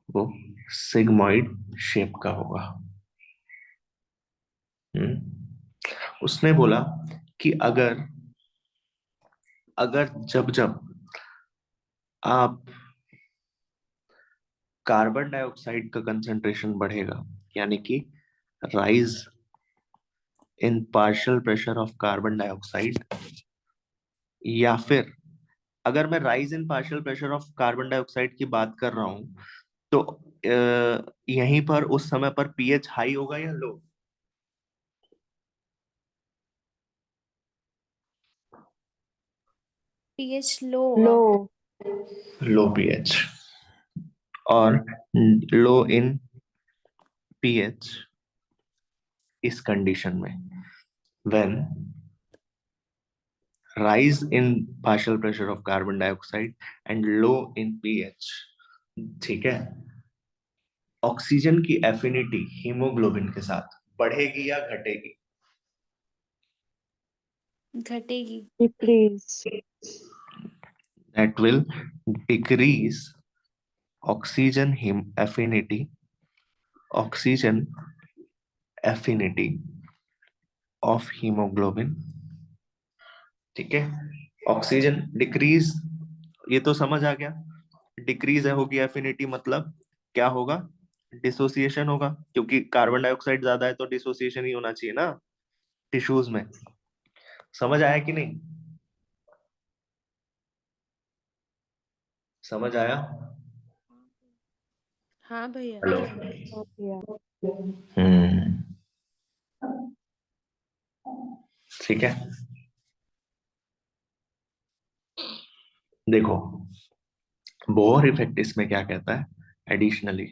वो सिग्मॉइड शेप का होगा। उसने बोला कि अगर अगर जब जब आप कार्बन डाइऑक्साइड का कंसंट्रेशन बढ़ेगा, यानी कि rise in partial pressure of carbon dioxide, या फिर अगर मैं rise in partial pressure of carbon dioxide की बात कर रहा हूं तो यहीं पर उस समय पर पीएच हाई होगा या लो? पीएच लो होगा। लो। लो पीएच। और लो इन पीएच इस कंडीशन में when rise in partial pressure of carbon dioxide and low in pH, ठीक है, ऑक्सीजन की एफिनिटी हीमोग्लोबिन के साथ बढ़ेगी या घटेगी? घटेगी। Decrease. That will decrease oxygen oxygen affinity of hemoglobin, ठीक है। ऑक्सीजन डिक्रीज, ये तो समझ आ गया। डिक्रीज है होगी एफिनिटी, मतलब क्या होगा? डिसोसिएशन होगा, क्योंकि कार्बन डाइऑक्साइड ज्यादा है तो डिसोसिएशन ही होना चाहिए ना टिश्यूज में। समझ आया कि नहीं? समझ आया? हाँ भैया। हेलो। हाँ भैया। हम्म, ठीक है। देखो बोहर इफेक्ट इसमें क्या कहता है एडिशनली,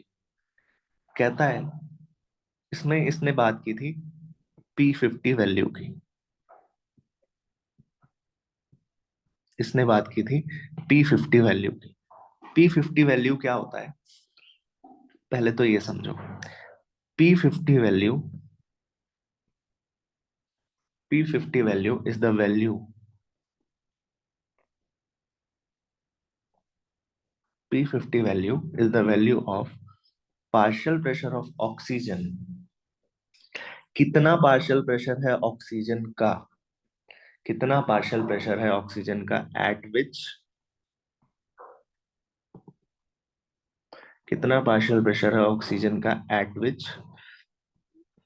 कहता है इसमें इसने बात की थी P50 वैल्यू की। इसने बात की थी P50 वैल्यू की। P50 वैल्यू क्या होता है पहले तो ये समझो। P50 value, P50 value is the value, P50 value is the value of partial pressure of oxygen। कितना पार्शियल प्रेशर है ऑक्सीजन का? कितना पार्शियल प्रेशर है ऑक्सीजन का एट विच, कितना पार्शियल प्रेशर है ऑक्सीजन का eight which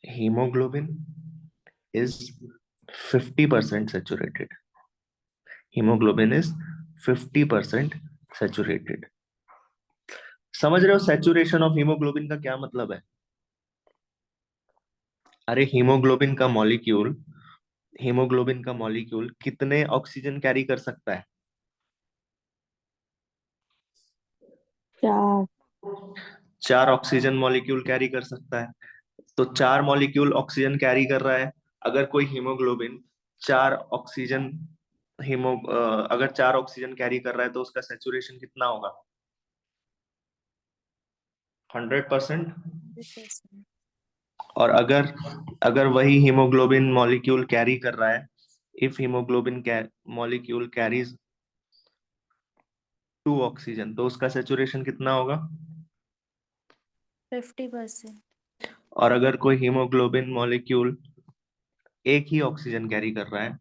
haemoglobin is 50% saturated. Haemoglobin is 50% saturated. समझ रहे हो सैचुरेशन ऑफ हीमोग्लोबिन का क्या मतलब है? अरे हीमोग्लोबिन का मॉलिक्यूल कितने ऑक्सीजन कैरी कर सकता है? 4। 4 ऑक्सीजन मॉलिक्यूल कैरी कर सकता है। तो 4 मॉलिक्यूल ऑक्सीजन कैरी कर रहा है। अगर कोई हीमोग्लोबिन 4 ऑक्सीजन अगर 4 ऑक्सीजन कैरी कर रहा है तो उसका सैचुरेशन कितना होगा? 100%। 100%। और अगर अगर वही हीमोग्लोबिन मॉलिक्यूल कैरी कर रहा है, if haemoglobin molecule carries 2 oxygen, तो उसका सैचुरेशन कितना होगा? 50%। और अगर कोई हीमोग्लोबिन मॉलिक्यूल एक ही ऑक्सीजन कैरी कर रहा है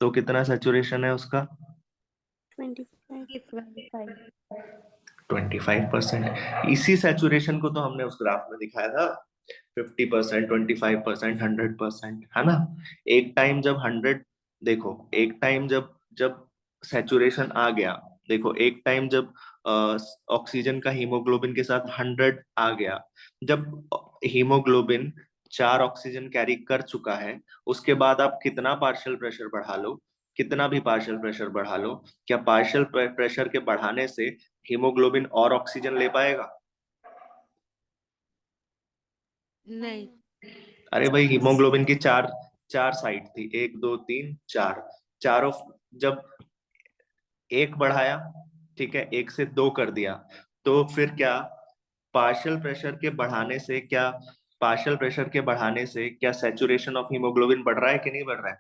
तो कितना सैचुरेशन है उसका? 25। 25। 25%। इसी सैचुरेशन को तो हमने उस ग्राफ में दिखाया था, 50%, 25%, 100%, है ना। एक टाइम जब 100, देखो एक टाइम जब जब सैचुरेशन आ गया, देखो एक टाइम जब ऑक्सीजन का हीमोग्लोबिन के साथ 100 आ गया, जब हीमोग्लोबिन 4 ऑक्सीजन कैरी कर चुका है, उसके बाद आप कितना पार्शियल प्रेशर बढ़ा लो, कितना भी पार्शियल प्रेशर बढ़ा लो, क्या पार्शियल प्रेशर के बढ़ाने से हीमोग्लोबिन और ऑक्सीजन ले पाएगा? नहीं। अरे भाई हीमोग्लोबिन की चार चार साइड थी, 1 2 3 4, चारों जब एक बढ़ाया, ठीक है, 1 से 2 कर दिया, तो फिर क्या पार्शियल प्रेशर के बढ़ाने से क्या पार्शियल प्रेशर के बढ़ाने से क्या सैचुरेशन ऑफ हीमोग्लोबिन बढ़ रहा है कि नहीं बढ़ रहा है?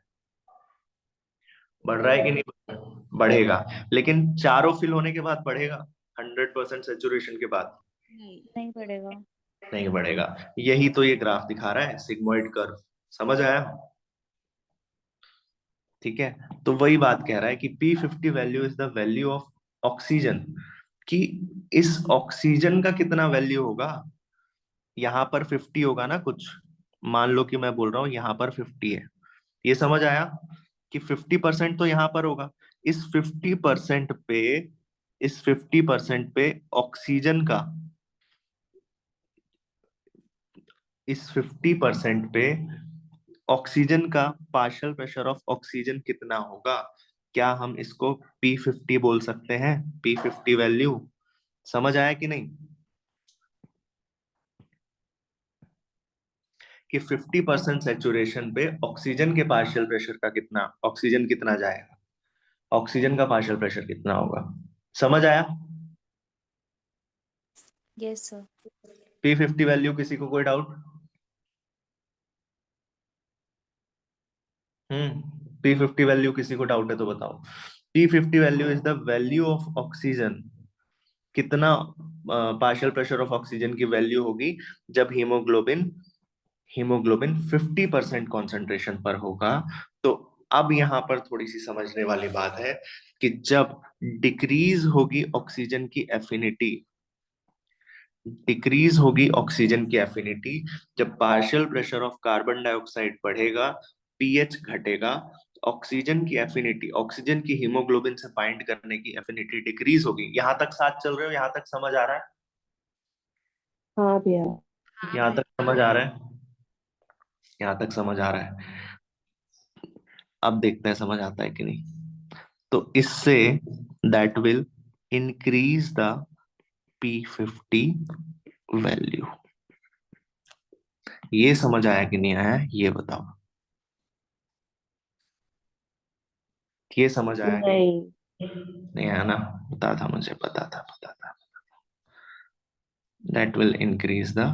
बढ़ रहा है कि नहीं बढ़ रहा है? बढ़ेगा, लेकिन चारों फिल होने के बाद बढ़ेगा, 100% सेचुरेशन के बाद नहीं पड़ेगा। नहीं बढ़ेगा। यही तो ये ग्राफ दिखा रहा है, सिग्मोइड कर्व। समझ आया? ठीक है, तो वही बात कह रहा है कि P50 value is the value of oxygen, कि इस ऑक्सीजन का कितना वैल्यू होगा। यहाँ पर 50 होगा ना कुछ, मान लो कि मैं बोल रहा हूँ यहाँ पर 50 है, ये समझ आया कि 50% तो यहाँ पर होगा। इस 50% पे, इस 50% पे ऑक्सीजन का, इस 50% पे ऑक्सीजन का पार्शियल प्रेशर ऑफ ऑक्सीजन कितना होगा। क्या हम इसको P50 बोल सकते हैं? P50 वैल्यू समझ आया कि नहीं, कि 50% सेचुरेशन पे ऑक्सीजन के पार्शियल प्रेशर का कितना, ऑक्सीजन कितना जाएगा, ऑक्सीजन का पार्शियल प्रेशर कितना होगा। समझ आया? Yes sir. P50 वैल्यू किसी को कोई डाउट? P50 वैल्यू किसी को डाउट है तो बताओ। P50 value is the value of oxygen, कितना पार्शियल प्रेशर ऑफ ऑक्सीजन की वैल्यू होगी जब हीमोग्लोबिन, हीमोग्लोबिन 50% कॉन्सेंट्रेशन पर होगा। तो अब यहाँ पर थोड़ी सी समझने वाली बात है कि जब डिक्रीज होगी ऑक्सीजन की एफिनिटी, डिक्रीज होगी ऑक्सीजन की एफिनिटी, जब partial pressure of carbon dioxide बढ़ेगा, पीएच घटेगा, ऑक्सीजन की एफिनिटी, ऑक्सीजन की हीमोग्लोबिन से बाइंड करने की एफिनिटी डिक्रीज होगी। यहां तक साथ चल रहे हो? यहां तक समझ आ रहा है? हाँ भैया। यहां तक समझ आ रहा है? यहां तक समझ आ रहा है? अब देखते हैं समझ आता है कि नहीं। तो इससे that will increase the P50 value. ये समझ आया कि नहीं आया, ये बताओ। ये समझ आया कि नहीं। नहीं आया ना? पता था, मुझे पता था, पता था। That will increase the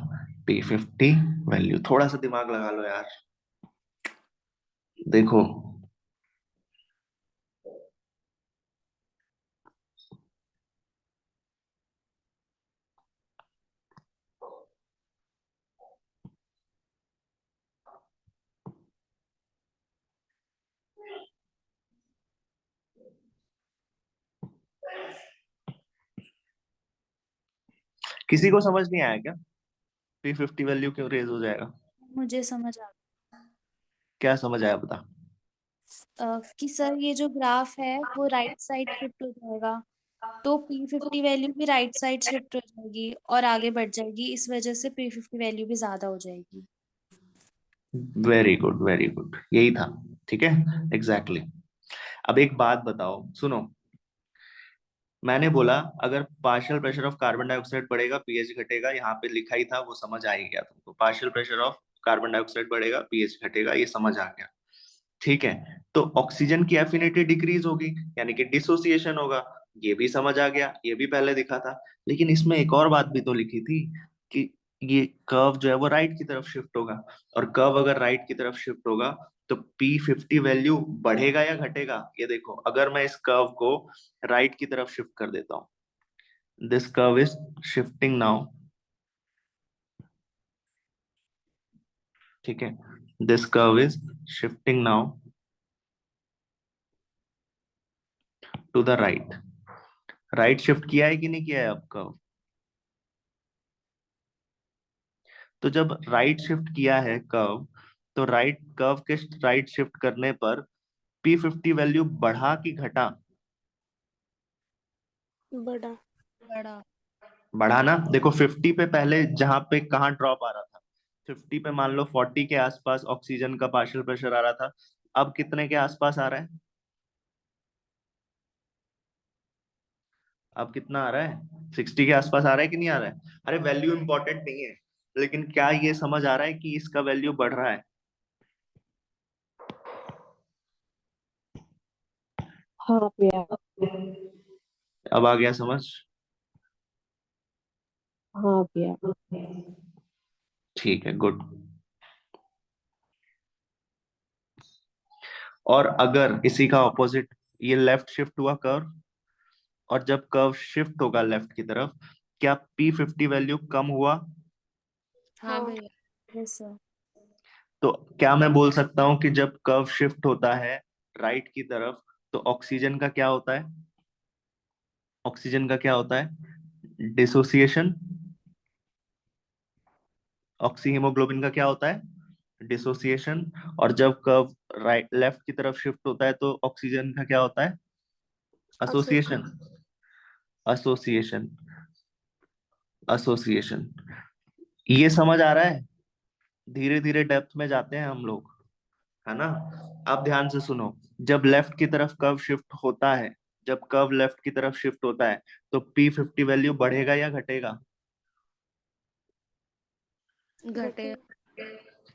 P50 value. थोड़ा सा दिमाग लगा लो यार। देखो, किसी को समझ नहीं आया क्या? P50 वैल्यू क्यों रेज हो जाएगा? मुझे समझ आ क्या समझ आया बता। कि सर ये जो ग्राफ है वो राइट साइड शिफ्ट हो जाएगा, तो P50 वैल्यू भी राइट साइड शिफ्ट हो जाएगी और आगे बढ़ जाएगी, इस वजह से P50 वैल्यू भी ज्यादा हो जाएगी। वेरी गुड, वेरी गुड, यही था। ठीक है, एग्जैक्टली exactly. अब एक बात बताओ, सुनो। मैंने बोला अगर partial pressure of carbon dioxide बढ़ेगा, पीएच घटेगा, यहाँ पे लिखा ही था, वो समझ आ ही गया तुमको। Partial pressure of carbon dioxide बढ़ेगा, पीएच घटेगा, ये समझ आ गया। ठीक है, तो ऑक्सीजन की एफिनिटी डिक्रीज होगी, यानी कि डिसोसिएशन होगा, ये भी समझ आ गया, ये भी पहले दिखा था। लेकिन इसमें एक और बात भी तो लिखी थी कि ये कर्व जो है वो राइट की तरफ शिफ्ट होगा, और कर्व अगर राइट की तरफ शिफ्ट होगा तो P50 वैल्यू बढ़ेगा या घटेगा। ये देखो, अगर मैं इस कर्व को राइट की तरफ शिफ्ट कर देता हूं, this curve is shifting now. ठीक है, this curve is shifting now to the right. Right shift किया है कि नहीं किया है अब कर्व? तो जब राइट शिफ्ट किया है कर्व, तो राइट कर्व के राइट शिफ्ट करने पर P50 वैल्यू बढ़ा कि घटा? बड़ा। बड़ा। बढ़ा ना। देखो 50 पे पहले जहां पे कहाँ ड्रॉप आ रहा था, 50 पे मान लो 40 के आसपास ऑक्सीजन का पार्शियल प्रेशर आ रहा था। अब कितने के आसपास आ रहा है? अब कितना आ रहा है? 60 के आसपास आ रहा है कि नहीं आ रहा है? अरे वैल्यू इंपॉर्टेंट नहीं है, लेकिन क्या ये समझ आ रहा है कि इसका वैल्यू बढ़ रहा है? हाँ भैया। अब आ गया समझ? हाँ भैया। ठीक ठीक है, गुड। और अगर इसी का ऑपोजिट, ये लेफ्ट शिफ्ट हुआ कर्व, और जब कर्व शिफ्ट होगा लेफ्ट की तरफ, क्या P50 वैल्यू कम हुआ? हाँ भैया। Yes sir. तो क्या मैं बोल सकता हूं कि जब कर्व शिफ्ट होता है राइट की तरफ, तो ऑक्सीजन का क्या होता है? ऑक्सीजन का क्या होता है? डिसोसिएशन। ऑक्सी हीमोग्लोबिन का क्या होता है? डिसोसिएशन। और जब कर्व राइट लेफ्ट की तरफ शिफ्ट होता है तो ऑक्सीजन का क्या होता है? एसोसिएशन। एसोसिएशन। एसोसिएशन। ये समझ आ रहा है? धीरे धीरे डेप्थ में जाते हैं हम लोग, है ना? अब ध्यान से सुनो। जब लेफ्ट की तरफ कर्व शिफ्ट होता है, जब कर्व लेफ्ट की तरफ शिफ्ट होता है, तो P50 वैल्यू बढ़ेगा या घटेगा? घटे।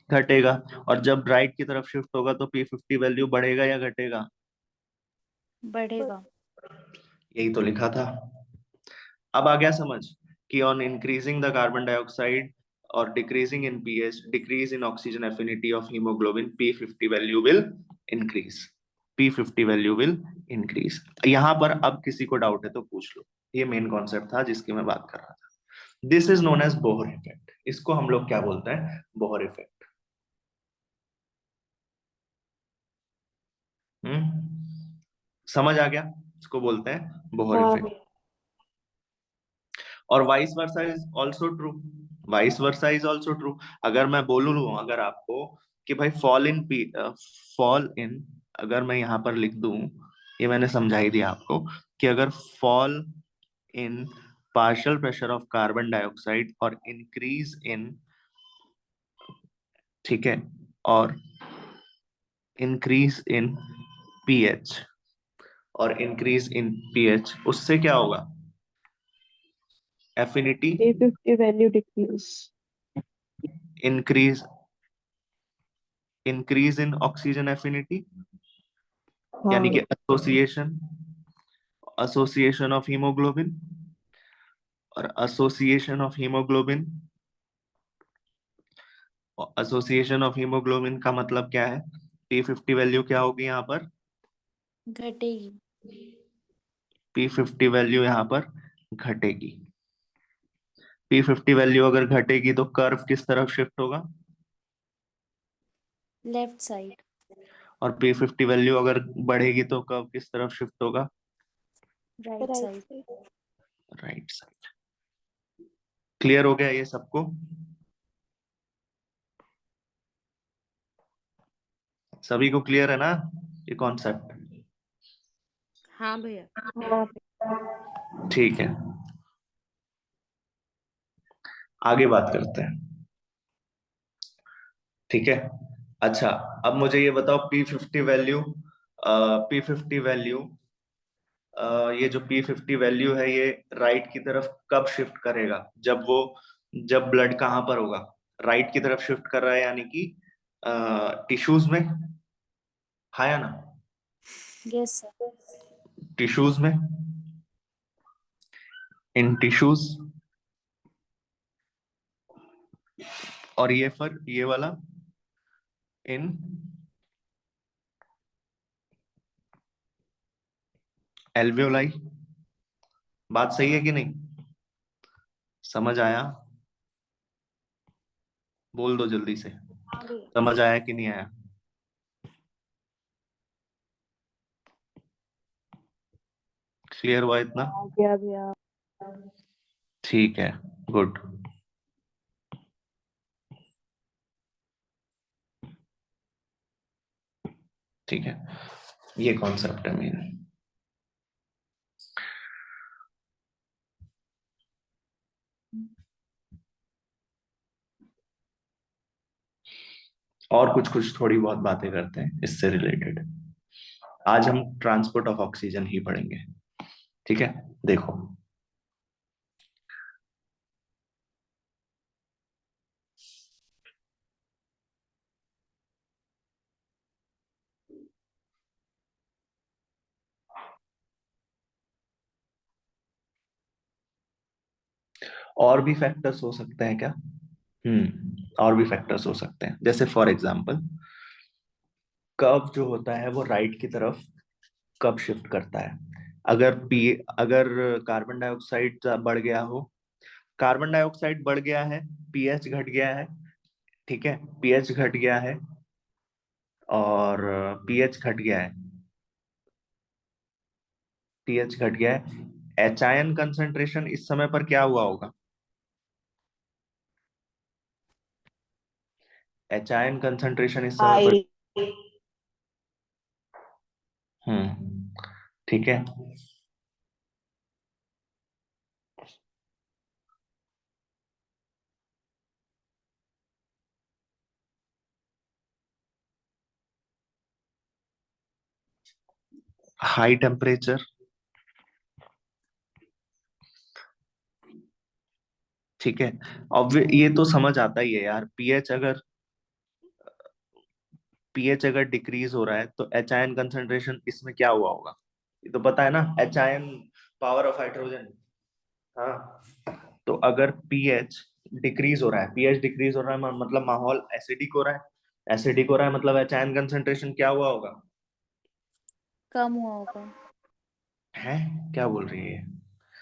घटेगा। और जब राइट की तरफ शिफ्ट होगा तो P50 वैल्यू बढ़ेगा या घटेगा? बढ़ेगा। यही तो लिखा था। अब आ गया समझ कि on increasing the carbon dioxide और decreasing in pH, decrease in oxygen affinity of haemoglobin, P50 value will increase. P50 value will increase. यहाँ पर अब किसी को डाउट है तो पूछ लो। ये मेन कॉन्सेप्ट था जिसकी मैं बात कर रहा था। This is known as Bohr effect. इसको हम लोग क्या बोलते हैं? Bohr effect. समझ आ गया? इसको बोलते हैं बोहर हाँ इफेक्ट। और vice versa is also true. Vice versa is also true. अगर मैं बोलूं, अगर आपको कि भाई फॉल इन, अगर मैं यहां पर लिख दूं, ये मैंने समझा ही दिया आपको, कि अगर fall in partial pressure of carbon dioxide और इंक्रीज इन, ठीक है, और इंक्रीज इन पीएच, और इंक्रीज इन पीएच, उससे क्या होगा? Affinity P50 value decrease. Increase, increase in oxygen affinity, यानी कि हाँ। Association, association of haemoglobin. और association of haemoglobin, association of haemoglobin का मतलब क्या है? P50 वैल्यू क्या होगी यहाँ पर? घटेगी। P50 वैल्यू यहाँ पर घटेगी। P50 वैल्यू अगर घटेगी तो कर्व किस तरफ शिफ्ट होगा? Left side. और P50 वैल्यू अगर बढ़ेगी तो कर्व किस तरफ शिफ्ट होगा? Right right side. Side. Right side. Clear हो गया ये सबको? सभी को क्लियर है ना ये कॉन्सेप्ट? हाँ भैया। हाँ। ठीक है, आगे बात करते हैं। ठीक है। अच्छा, अब मुझे ये बताओ P50 वैल्यू, P50 वैल्यू, ये जो P50 वैल्यू है ये राइट की तरफ कब शिफ्ट करेगा? जब वो, जब ब्लड कहाँ पर होगा? राइट की तरफ शिफ्ट कर रहा है, यानी कि टिश्यूज में, हाँ या ना? Yes sir. टिश्यूज में, इन टिश्यूज। और ये फर ये वाला इन एल्वियोलाई। बात सही है कि नहीं? समझ आया? बोल दो जल्दी से, हाँ भैया। समझ आया कि नहीं आया? क्लियर हुआ इतना? आ गया भैया। ठीक है, गुड। ठीक है, ये कॉन्सेप्ट है मेन। और कुछ कुछ थोड़ी बहुत बातें करते हैं इससे रिलेटेड। आज हम ट्रांसपोर्ट ऑफ ऑक्सीजन ही पढ़ेंगे। ठीक है, देखो। और भी फैक्टर्स हो सकते हैं क्या? और भी फैक्टर्स हो सकते हैं, जैसे फॉर एग्जांपल कर्व जो होता है वो राइट की तरफ कब शिफ्ट करता है। अगर कार्बन डाइऑक्साइड बढ़ गया हो, कार्बन डाइऑक्साइड बढ़ गया है, पीएच घट गया है, ठीक है, पीएच घट गया है और पीएच घट गया है, पीएच घट गया है, एच आयन कंसंट्रेशन इस समय पर क्या हुआ होगा, एच आयन कंसंट्रेशन इस समय पर, हाई। ठीक है, हाई टेम्परेचर, ठीक है। अब ये तो समझ आता ही है यार, पीएच अगर डिक्रीज हो रहा है तो एच आयन कंसंट्रेशन इसमें क्या हुआ होगा, ये तो पता है ना, H ion power of hydrogen. हाँ, तो अगर पीएच डिक्रीज हो रहा है, पीएच डिक्रीज हो रहा है मतलब माहौल एसिडिक हो रहा है, एसिडिक हो रहा है मतलब एच आयन कंसंट्रेशन क्या हुआ होगा, कम हुआ होगा। है, क्या बोल रही है,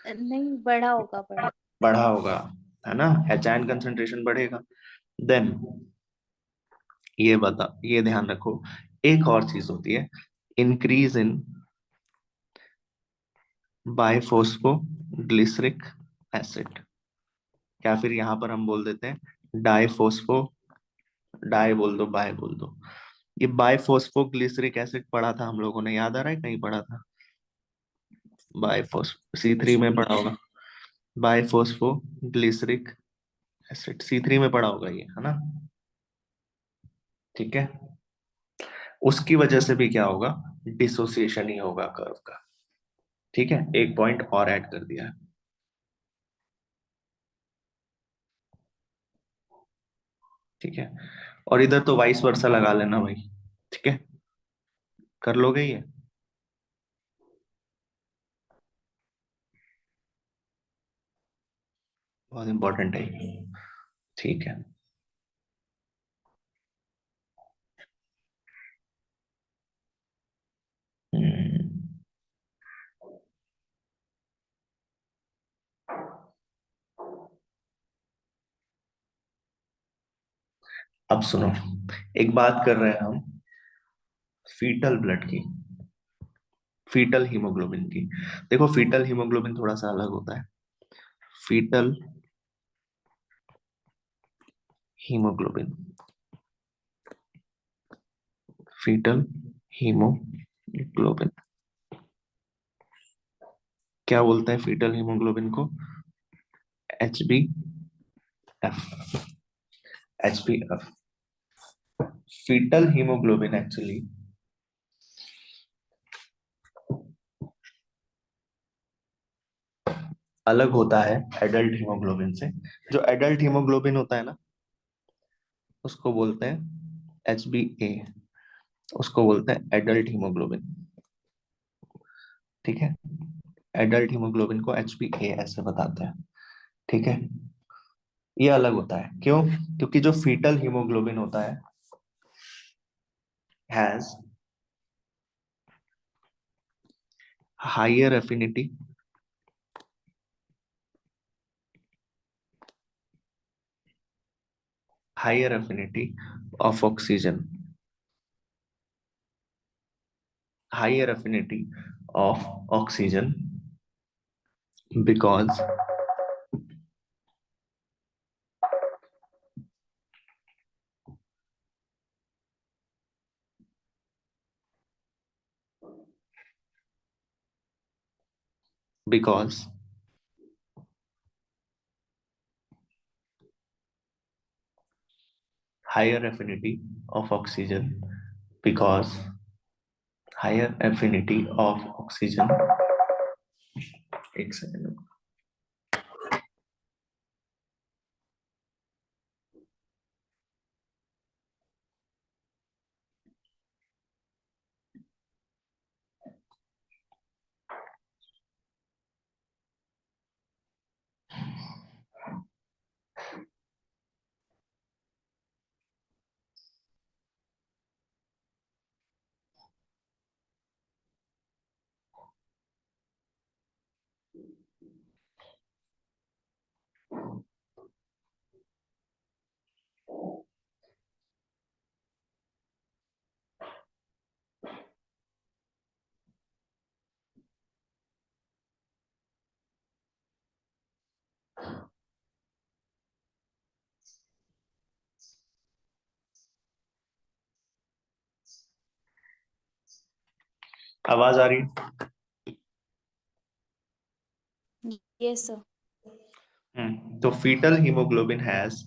नहीं, बढ़ा होगा, बढ़ा। बढ़ा होगा, है ना, एच आयन कंसंट्रेशन बढ़ेगा। देन ये ध्यान रखो, एक और चीज होती है, इंक्रीज इन बाइफोस्फोग्लिसरिक एसिड, या फिर यहां पर हम बोल देते हैं डाइफोस्फो, डाई बोल दो, बाय बोल दो। ये बाइफोस्फोग्लिसरिक एसिड पढ़ा था हम लोगों ने, याद आ रहा है, कहीं पढ़ा था, बाइफोस C3 में पढ़ा होगा, बाइफोस्फोग्लिसरिक एसिड C3 में पढ़ा होगा ये, है ना, ठीक है। उसकी वजह से भी क्या होगा, डिसोसिएशन ही होगा कर्व का, ठीक है, एक पॉइंट और ऐड कर दिया है, ठीक है। और इधर तो वाइस वर्सा लगा लेना भाई, ठीक है, कर लोगे ये, बहुत इंपॉर्टेंट है ये, ठीक है। हम्म, अब सुनो, एक बात कर रहे हैं हम फीटल ब्लड की, फीटल हीमोग्लोबिन की। देखो फीटल हीमोग्लोबिन थोड़ा सा अलग होता है, फीटल हीमोग्लोबिन, फीटल हीमोग्लोबिन क्या बोलते हैं फीटल हीमोग्लोबिन को, HbF, HbF। Foetal haemoglobin actually अलग होता है एडल्ट हीमोग्लोबिन से। जो एडल्ट हीमोग्लोबिन होता है ना, उसको बोलते हैं HbA, उसको बोलते हैं एडल्ट हीमोग्लोबिन, ठीक है, एडल्ट हीमोग्लोबिन को HbA ऐसे बताते हैं, ठीक है। ये अलग होता है, क्यों, क्योंकि जो फीटल हीमोग्लोबिन होता है has higher affinity, higher affinity of oxygen, higher affinity of oxygen because because higher affinity of oxygen, because higher affinity of oxygen, एक सेकेंड, आवाज आ रही है? Yes sir. तो foetal haemoglobin has,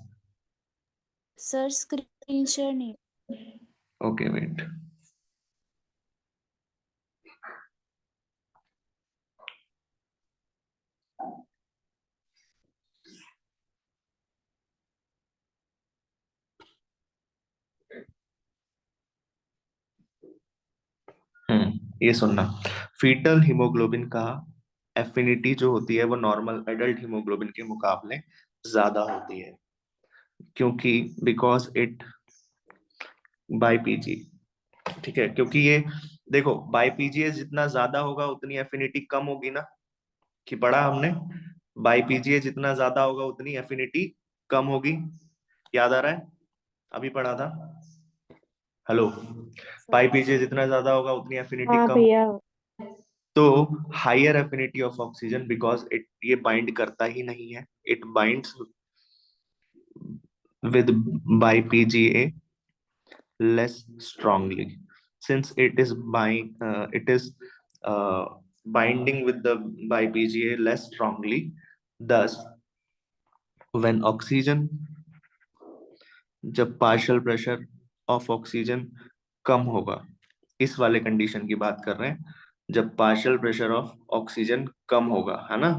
sir screen share नहीं। Okay wait, ये सुनना। Fetal haemoglobin का एफिनिटी जो होती है वो नॉर्मल एडल्ट हीमोग्लोबिन के मुकाबले ज्यादा होती है, क्योंकि बिकॉज इट बाई पीजी, ठीक है, क्योंकि ये देखो बाई पीजीएस जितना ज्यादा होगा उतनी एफिनिटी कम होगी ना, कि पढ़ा हमने, बाई पीजीएस जितना ज्यादा होगा उतनी एफिनिटी कम होगी, याद आ रहा है? अभी पढ़ा था। हेलो, सर बाई पीजीएस जितना ज्यादा होगा उतनी एफिनिटी हाँ कम, भैया। तो higher affinity of oxygen, because it ये बाइंड करता ही नहीं है, it binds with by PGA less strongly, since it is binding with the by PGA less strongly. Thus when oxygen, जब पार्शियल प्रेशर ऑफ ऑक्सीजन कम होगा, इस वाले condition की बात कर रहे हैं, जब पार्शियल प्रेशर ऑफ ऑक्सीजन कम होगा, है ना,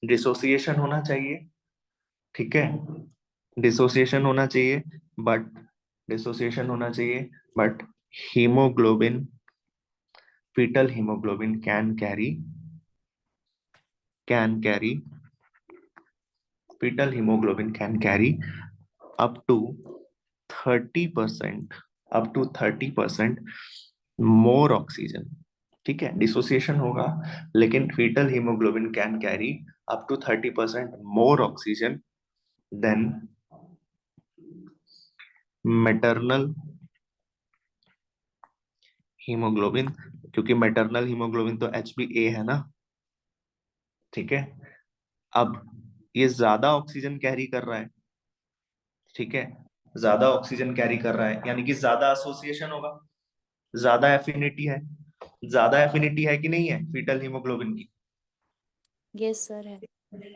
डिसोसिएशन होना चाहिए, ठीक है, डिसोसिएशन होना चाहिए, बट डिसोसिएशन होना चाहिए but haemoglobin, fetal hemoglobin can carry fetal hemoglobin can carry up to 30%, up to 30% more oxygen, ठीक है, डिसोसिएशन होगा लेकिन fetal hemoglobin can carry up to 30% more oxygen than maternal hemoglobin, क्योंकि maternal hemoglobin तो HbA है ना, ठीक है। अब ये ज्यादा ऑक्सीजन कैरी कर रहा है, ठीक है, ज्यादा ऑक्सीजन कैरी कर रहा है यानी कि ज्यादा एसोसिएशन होगा, ज्यादा एफिनिटी है, ज्यादा एफिनिटी है कि नहीं है फीटल हीमोग्लोबिन की? यस सर है।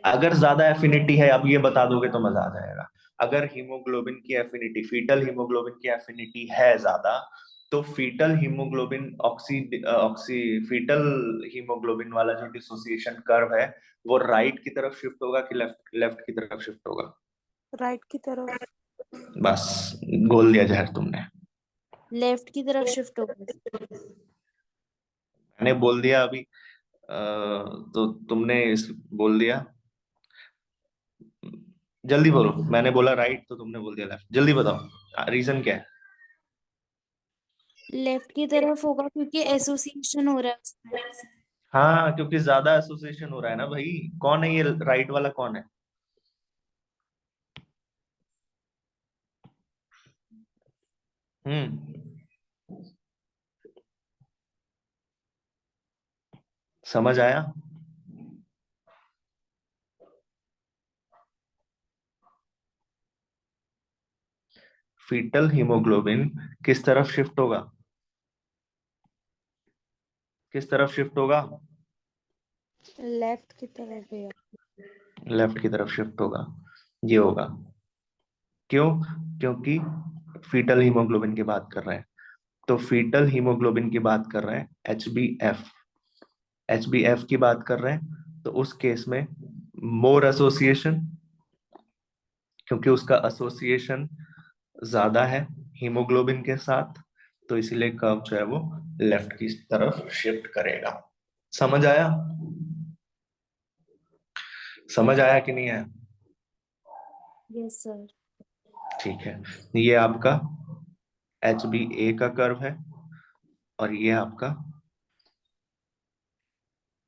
अगर ज्यादा एफिनिटी है, अब ये बता दोगे तो मजा आ जाएगा। अगर हीमोग्लोबिन की एफिनिटी, फीटल हीमोग्लोबिन की एफिनिटी है ज्यादा, तो foetal haemoglobin oxy oxy foetal haemoglobin वाला जो डिसोसिएशन कर्व है वो राइट की तरफ शिफ्ट होगा कि लेफ्ट लेफ्ट की तरफ शिफ्ट होगा? राइट की तरफ। बस गोल दिया जहर तुमने। लेफ्ट की तरफ शिफ्ट होगा। मैंने बोल दिया अभी, तो तुमने बोल दिया, जल्दी बोलो, मैंने बोला राइट तो तुमने बोल दिया लेफ्ट, जल्दी बताओ रीजन क्या है? लेफ्ट की तरफ होगा क्योंकि एसोसिएशन हो रहा है उसमें। हाँ, क्योंकि ज्यादा एसोसिएशन हो रहा है ना भाई। कौन है ये राइट वाला, कौन है? हम्म, समझ आया? फीटल हीमोग्लोबिन किस तरफ शिफ्ट होगा, किस तरफ शिफ्ट होगा? लेफ्ट की तरफ भैया। लेफ्ट की तरफ शिफ्ट होगा, ये होगा। क्यों? क्योंकि फीटल हीमोग्लोबिन की बात कर रहे हैं, तो फीटल हीमोग्लोबिन की बात कर रहे हैं, एच बी एफ की बात कर रहे हैं, तो उस केस में मोर एसोसिएशन, क्योंकि उसका एसोसिएशन ज्यादा है हीमोग्लोबिन के साथ, तो इसीलिए कर्व जो है वो लेफ्ट की तरफ शिफ्ट करेगा। समझ आया? समझ आया कि नहीं आया? Yes sir. ठीक है, ये आपका एच बी ए का कर्व है और ये आपका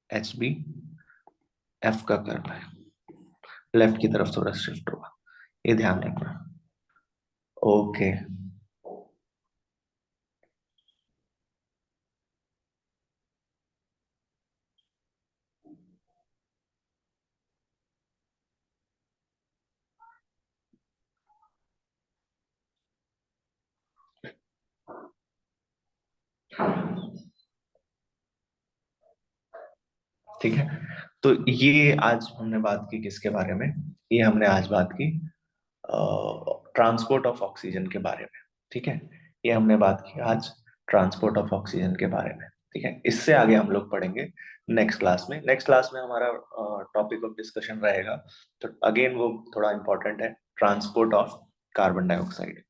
एच बी एफ का कर्व है, लेफ्ट की तरफ थोड़ा शिफ्ट होगा, ये ध्यान रखना। ओके, ठीक है, तो ये आज हमने बात की किसके बारे में, ये हमने आज बात की ट्रांसपोर्ट ऑफ ऑक्सीजन के बारे में। ठीक है, ये हमने बात की आज ट्रांसपोर्ट ऑफ ऑक्सीजन के बारे में। ठीक है, इससे आगे हम लोग पढ़ेंगे नेक्स्ट क्लास में। नेक्स्ट क्लास में हमारा टॉपिक ऑफ डिस्कशन रहेगा, तो अगेन वो थोड़ा इंपॉर्टेंट है, ट्रांसपोर्ट ऑफ कार्बन डाइऑक्साइड।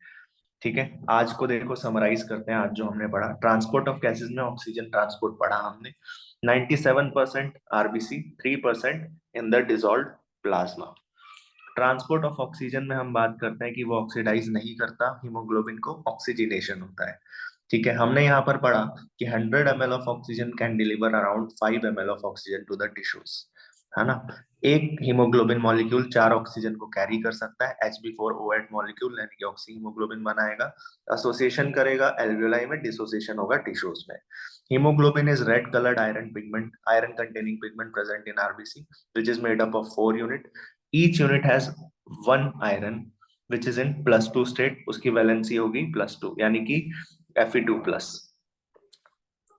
ठीक है, आज को देखो समराइज करते हैं। आज जो हमने पढ़ा, ट्रांसपोर्ट ऑफ गैसेस में ऑक्सीजन ट्रांसपोर्ट पढ़ा हमने। 97% RBC, 3% in the dissolved plasma. Transport of oxygen में हम बात करते हैं कि वो ऑक्सीडाइज नहीं करता हीमोग्लोबिन को, ऑक्सीजनेशन होता है। ठीक है, हमने यहाँ पर पढ़ा कि 100 ml of oxygen can deliver around 5 ml of oxygen to the tissues, है ना। एक हीमोग्लोबिन मॉलिक्यूल 4 ऑक्सीजन को कैरी कर सकता है। Hb4O8 मॉलिक्यूल यानी कि ऑक्सी हीमोग्लोबिन बनाएगा, एसोसिएशन करेगा एल्वियोलाई में, डिसोसिएशन होगा टिश्यूज में। Haemoglobin is red coloured iron pigment, iron containing pigment present in RBC, which is made up of 4 unit. Each unit has 1 iron which is in +2 state, उसकी valency होगी +2 यानी कि Fe2+।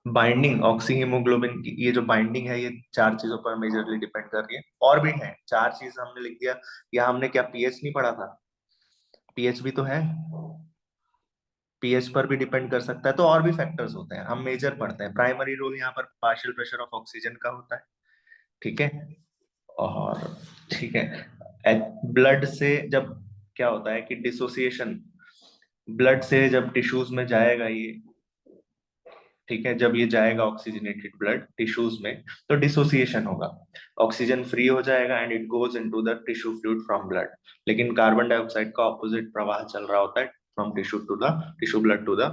Binding oxy haemoglobin की, ये जो binding है ये 4 चीजों पर मेजरली डिपेंड कर रही है, और भी है 4 चीज हमने लिख दिया। या हमने क्या पीएच नहीं पढ़ा था, पीएच भी तो है, पीएच पर भी डिपेंड कर सकता है, तो और भी फैक्टर्स होते हैं, हम मेजर पढ़ते हैं। प्राइमरी रोल यहाँ पर पार्शियल प्रेशर ऑफ ऑक्सीजन का होता है। ठीक है, और ठीक है, ब्लड से जब क्या होता है कि डिसोसिएशन, ब्लड से जब टिश्यूज में जाएगा ये, ठीक है, जब ये जाएगा ऑक्सीजनेटेड ब्लड टिश्यूज में, तो डिसोसिएशन होगा, ऑक्सीजन फ्री हो जाएगा and it goes into the tissue fluid from blood. लेकिन कार्बन डाइऑक्साइड का ऑपोजिट प्रवाह चल रहा होता है, from tissue to the tissue blood to the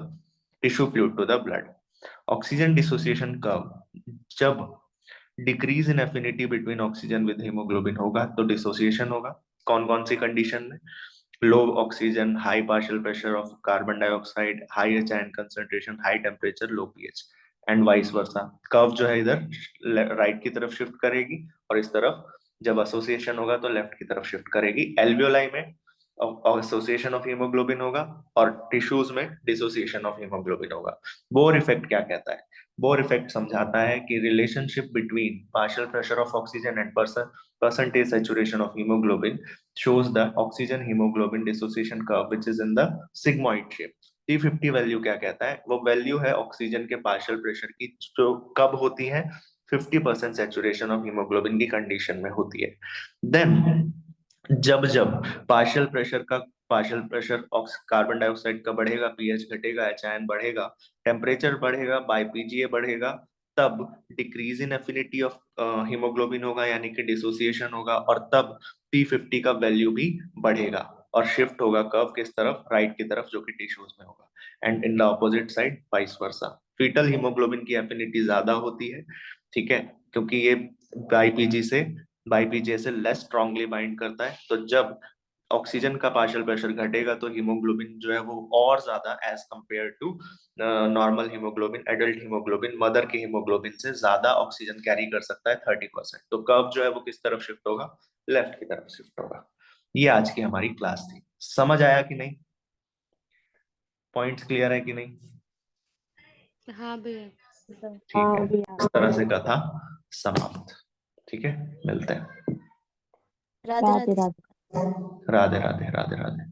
tissue fluid to the blood. Oxygen dissociation curve, जब decrease in affinity between oxygen with haemoglobin होगा तो डिसोसिएशन होगा। कौन कौन सी कंडीशन में, low oxygen, high partial pressure of carbon dioxide, high H ion concentration, high temperature, low pH, and vice versa. Curve जो है इधर राइट की तरफ शिफ्ट करेगी, और इस तरफ जब एसोसिएशन होगा तो लेफ्ट की तरफ शिफ्ट करेगी। एल्वियोलाई में एसोसिएशन ऑफ हीमोग्लोबिन होगा और टिश्यूज में डिसोसिएशन ऑफ हीमोग्लोबिन होगा। बोर इफेक्ट क्या कहता है, बोर इफेक्ट समझाता है कि relationship between partial pressure of oxygen and percentage saturation of hemoglobin shows the oxygen hemoglobin dissociation curve which is in the sigmoid shape। 350 value क्या कहता है, वो वैल्यू है ऑक्सीजन के पार्शियल प्रेशर की, जो कब होती है, 50% सैचुरेशन ऑफ हीमोग्लोबिन की कंडीशन में होती है। देन जब जब पार्शियल प्रेशर कार्बन डाइऑक्साइड का बढ़ेगा, पीएच घटेगा, एच आयन बढ़ेगा, टेम्परेचर बढ़ेगा, बाईपीजीए बढ़ेगा, तब decrease in affinity of haemoglobin होगा यानी कि डिसोसिएशन होगा, और तब P50 का वैल्यू भी बढ़ेगा और शिफ्ट होगा कर्व किस तरफ, राइट की तरफ, जो कि टिश्यूज में होगा। And in the opposite side vice versa. Foetal haemoglobin की एफिनिटी ज्यादा होती है, ठीक है, क्योंकि ये बाईपीजे से लेस स्ट्रांगली बाइंड करता है। तो जब ऑक्सीजन का पार्शियल प्रेशर घटेगा तो हीमोग्लोबिन जो है वो और ज्यादा as compare to normal haemoglobin, adult haemoglobin, mother के हीमोग्लोबिन से ज्यादा ऑक्सीजन कैरी कर सकता है 30%। तो कर्व जो है वो किस तरफ शिफ्ट होगा, लेफ्ट की तरफ शिफ्ट होगा। ये आज की हमारी क्लास थी, समझ आया कि नहीं, पॉइंट्स क्लियर है कि नहीं। हाँ भैया। ठीक हाँ है, भैया। इस तरह से कथा समाप्त। ठीक है, मिलते हैं। राधे राधे राधे। राधे। राधे राधे राधे राधे।